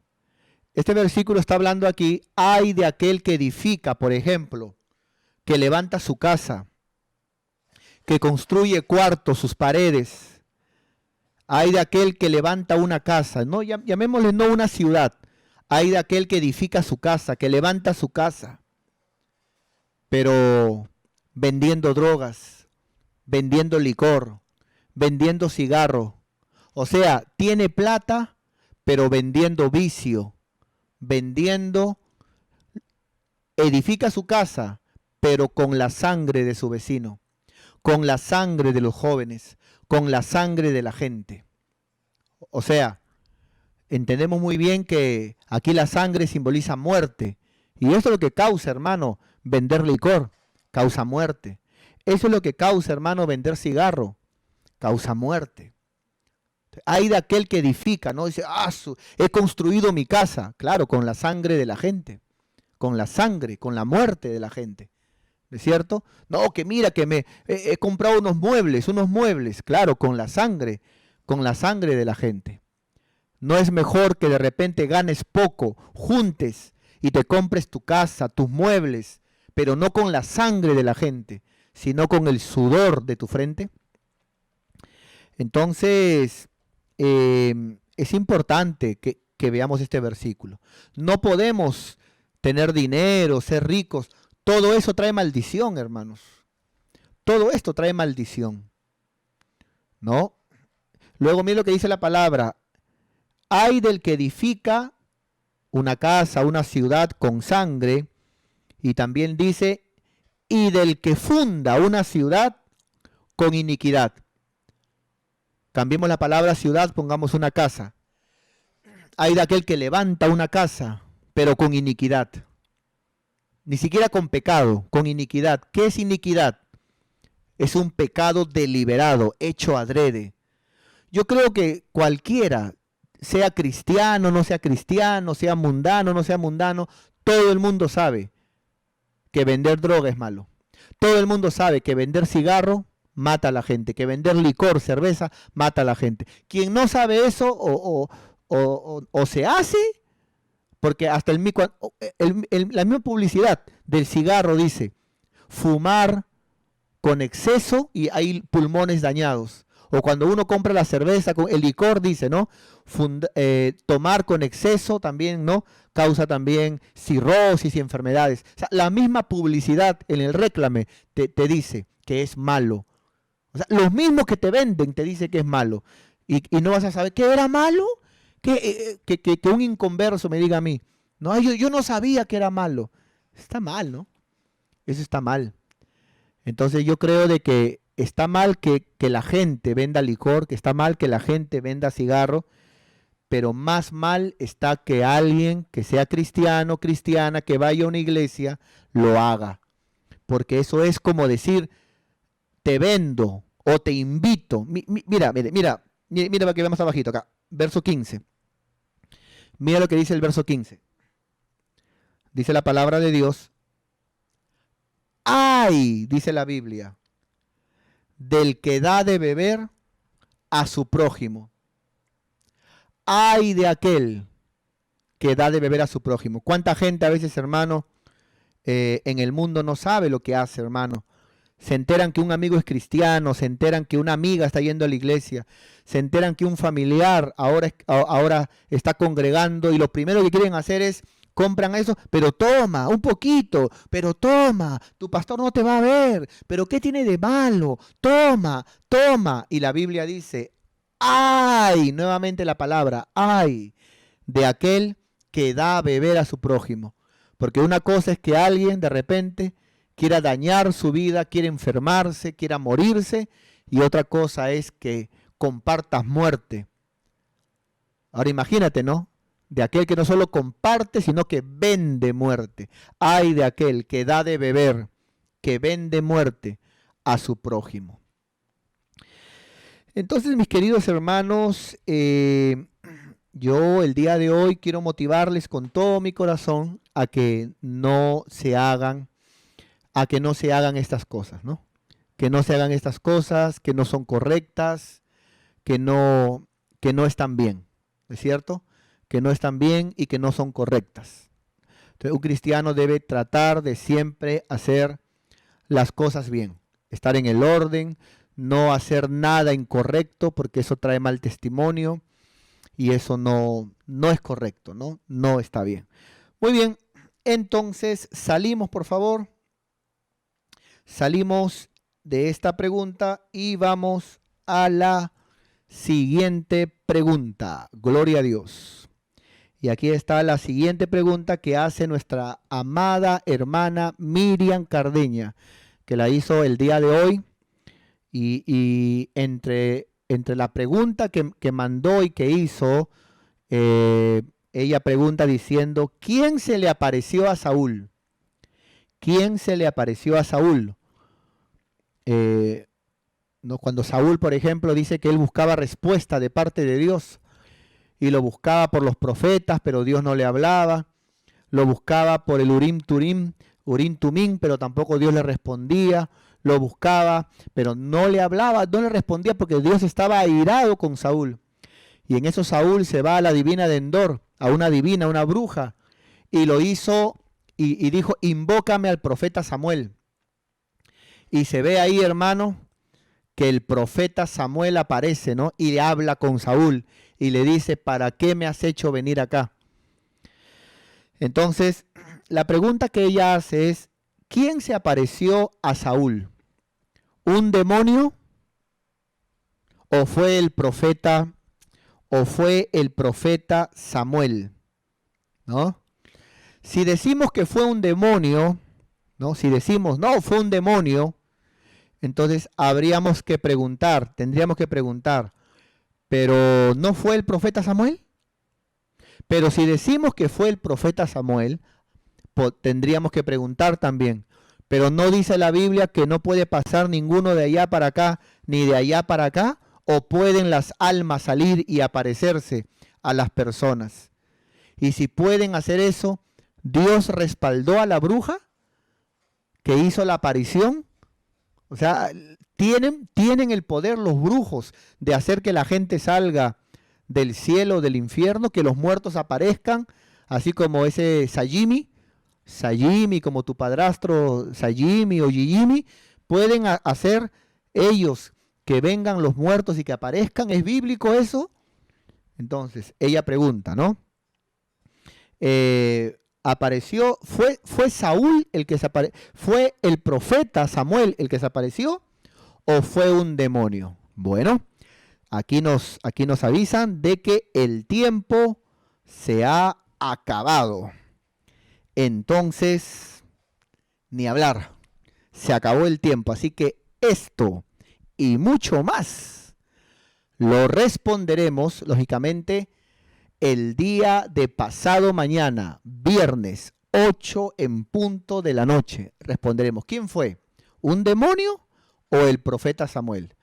Este versículo está hablando aquí, ay de aquel que edifica, por ejemplo, que levanta su casa, que construye cuartos, sus paredes. Ay de aquel que levanta una casa, no, llamémosle no una ciudad. Ay de aquel que edifica su casa, que levanta su casa, pero vendiendo drogas, vendiendo licor, vendiendo cigarro. O sea, tiene plata, pero vendiendo vicio, edifica su casa, pero con la sangre de su vecino, con la sangre de los jóvenes, con la sangre de la gente. O sea, entendemos muy bien que aquí la sangre simboliza muerte. Y eso es lo que causa, hermano, vender licor, causa muerte. Eso es lo que causa, hermano, vender cigarro, causa muerte. Hay de aquel que edifica, ¿no? Dice, he construido mi casa, claro, con la sangre de la gente, con la sangre, con la muerte de la gente. ¿No es cierto? No, que mira que he comprado unos muebles, claro, con la sangre de la gente. No es mejor que de repente ganes poco, juntes y te compres tu casa, tus muebles, pero no con la sangre de la gente, sino con el sudor de tu frente. Entonces, es importante que veamos este versículo. No podemos tener dinero, ser ricos. Todo eso trae maldición, hermanos. Todo esto trae maldición. ¿No? Luego mira lo que dice la palabra. Ay del que edifica una casa, una ciudad con sangre. Y también dice, y del que funda una ciudad con iniquidad. Cambiemos la palabra ciudad, pongamos una casa. Hay de aquel que levanta una casa, pero con iniquidad. Ni siquiera con pecado, con iniquidad. ¿Qué es iniquidad? Es un pecado deliberado, hecho adrede. Yo creo que cualquiera, sea cristiano, no sea cristiano, sea mundano, no sea mundano, todo el mundo sabe que vender droga es malo. Todo el mundo sabe que vender cigarro mata a la gente, que vender licor, cerveza, mata a la gente. Quien no sabe eso o se hace, porque hasta la misma publicidad del cigarro dice, fumar con exceso y hay pulmones dañados. O cuando uno compra la cerveza, el licor dice, ¿no? Tomar con exceso también, ¿no? Causa también cirrosis y enfermedades. O sea, la misma publicidad en el réclame te dice que es malo. O sea, los mismos que te venden te dicen que es malo. Y no vas a saber qué era malo. Que un inconverso me diga a mí, no, yo no sabía que era malo. Está mal, ¿no? Eso está mal. Entonces yo creo de que está mal que la gente venda licor, que está mal que la gente venda cigarro, pero más mal está que alguien que sea cristiano, cristiana, que vaya a una iglesia, lo haga. Porque eso es como decir, te vendo o te invito. Mira para que veamos abajito acá, verso 15. Mira lo que dice el verso 15. Dice la palabra de Dios. ¡Ay! Dice la Biblia. Del que da de beber a su prójimo. ¡Ay de aquel que da de beber a su prójimo! ¿Cuánta gente a veces, hermano, en el mundo no sabe lo que hace, hermano? Se enteran que un amigo es cristiano, se enteran que una amiga está yendo a la iglesia, se enteran que un familiar ahora está congregando y lo primero que quieren hacer es compran eso, pero toma, un poquito, pero toma, tu pastor no te va a ver, pero ¿qué tiene de malo? Toma, toma. Y la Biblia dice, ay, nuevamente la palabra, ay, de aquel que da a beber a su prójimo. Porque una cosa es que alguien de repente quiera dañar su vida, quiera enfermarse, quiera morirse, y otra cosa es que compartas muerte. Ahora imagínate, ¿no? De aquel que no solo comparte, sino que vende muerte. Ay de aquel que da de beber, que vende muerte a su prójimo. Entonces, mis queridos hermanos, yo el día de hoy quiero motivarles con todo mi corazón a que no se hagan estas cosas, ¿no? que no se hagan estas cosas, que no son correctas, que no están bien, ¿es cierto? Que no están bien y que no son correctas. Entonces, un cristiano debe tratar de siempre hacer las cosas bien, estar en el orden, no hacer nada incorrecto, porque eso trae mal testimonio y eso no es correcto, ¿no? No está bien. Muy bien, entonces salimos, por favor. Salimos de esta pregunta y vamos a la siguiente pregunta. Gloria a Dios. Y aquí está la siguiente pregunta que hace nuestra amada hermana Miriam Cardeña, que la hizo el día de hoy. Y entre la pregunta que mandó y que hizo, ella pregunta diciendo, ¿quién se le apareció a Saúl? ¿Quién se le apareció a Saúl? No, cuando Saúl, por ejemplo, dice que él buscaba respuesta de parte de Dios y lo buscaba por los profetas, pero Dios no le hablaba. Lo buscaba por el Urim Tumim, pero tampoco Dios le respondía. Lo buscaba, pero no le hablaba, no le respondía porque Dios estaba airado con Saúl. Y en eso Saúl se va a la divina de Endor, a una divina, una bruja, y lo hizo y dijo, invócame al profeta Samuel. Y se ve ahí, hermano, que el profeta Samuel aparece, ¿no? Y le habla con Saúl y le dice, ¿para qué me has hecho venir acá? Entonces, la pregunta que ella hace es, ¿quién se apareció a Saúl? ¿Un demonio? ¿O fue el profeta? ¿O fue el profeta Samuel? ¿No? Si decimos que fue un demonio, ¿no? Si decimos, no, fue un demonio, entonces tendríamos que preguntar, ¿pero no fue el profeta Samuel? Pero si decimos que fue el profeta Samuel, tendríamos que preguntar también, pero no dice la Biblia que no puede pasar ninguno de allá para acá, ni de allá para acá, o pueden las almas salir y aparecerse a las personas. Y si pueden hacer eso, ¿Dios respaldó a la bruja que hizo la aparición? O sea, tienen el poder los brujos de hacer que la gente salga del cielo, del infierno, que los muertos aparezcan, así como ese Sayimi, como tu padrastro Sayimi o Yiyimi, pueden hacer ellos que vengan los muertos y que aparezcan. ¿Es bíblico eso? Entonces, ella pregunta, ¿no? Apareció, fue Saúl el que se apareció, fue el profeta Samuel el que se apareció, o fue un demonio. Bueno, aquí nos avisan de que el tiempo se ha acabado. Entonces, ni hablar, se acabó el tiempo. Así que esto y mucho más lo responderemos, lógicamente, el día de pasado mañana, viernes 8 en punto de la noche. Responderemos, ¿quién fue? ¿Un demonio o el profeta Samuel?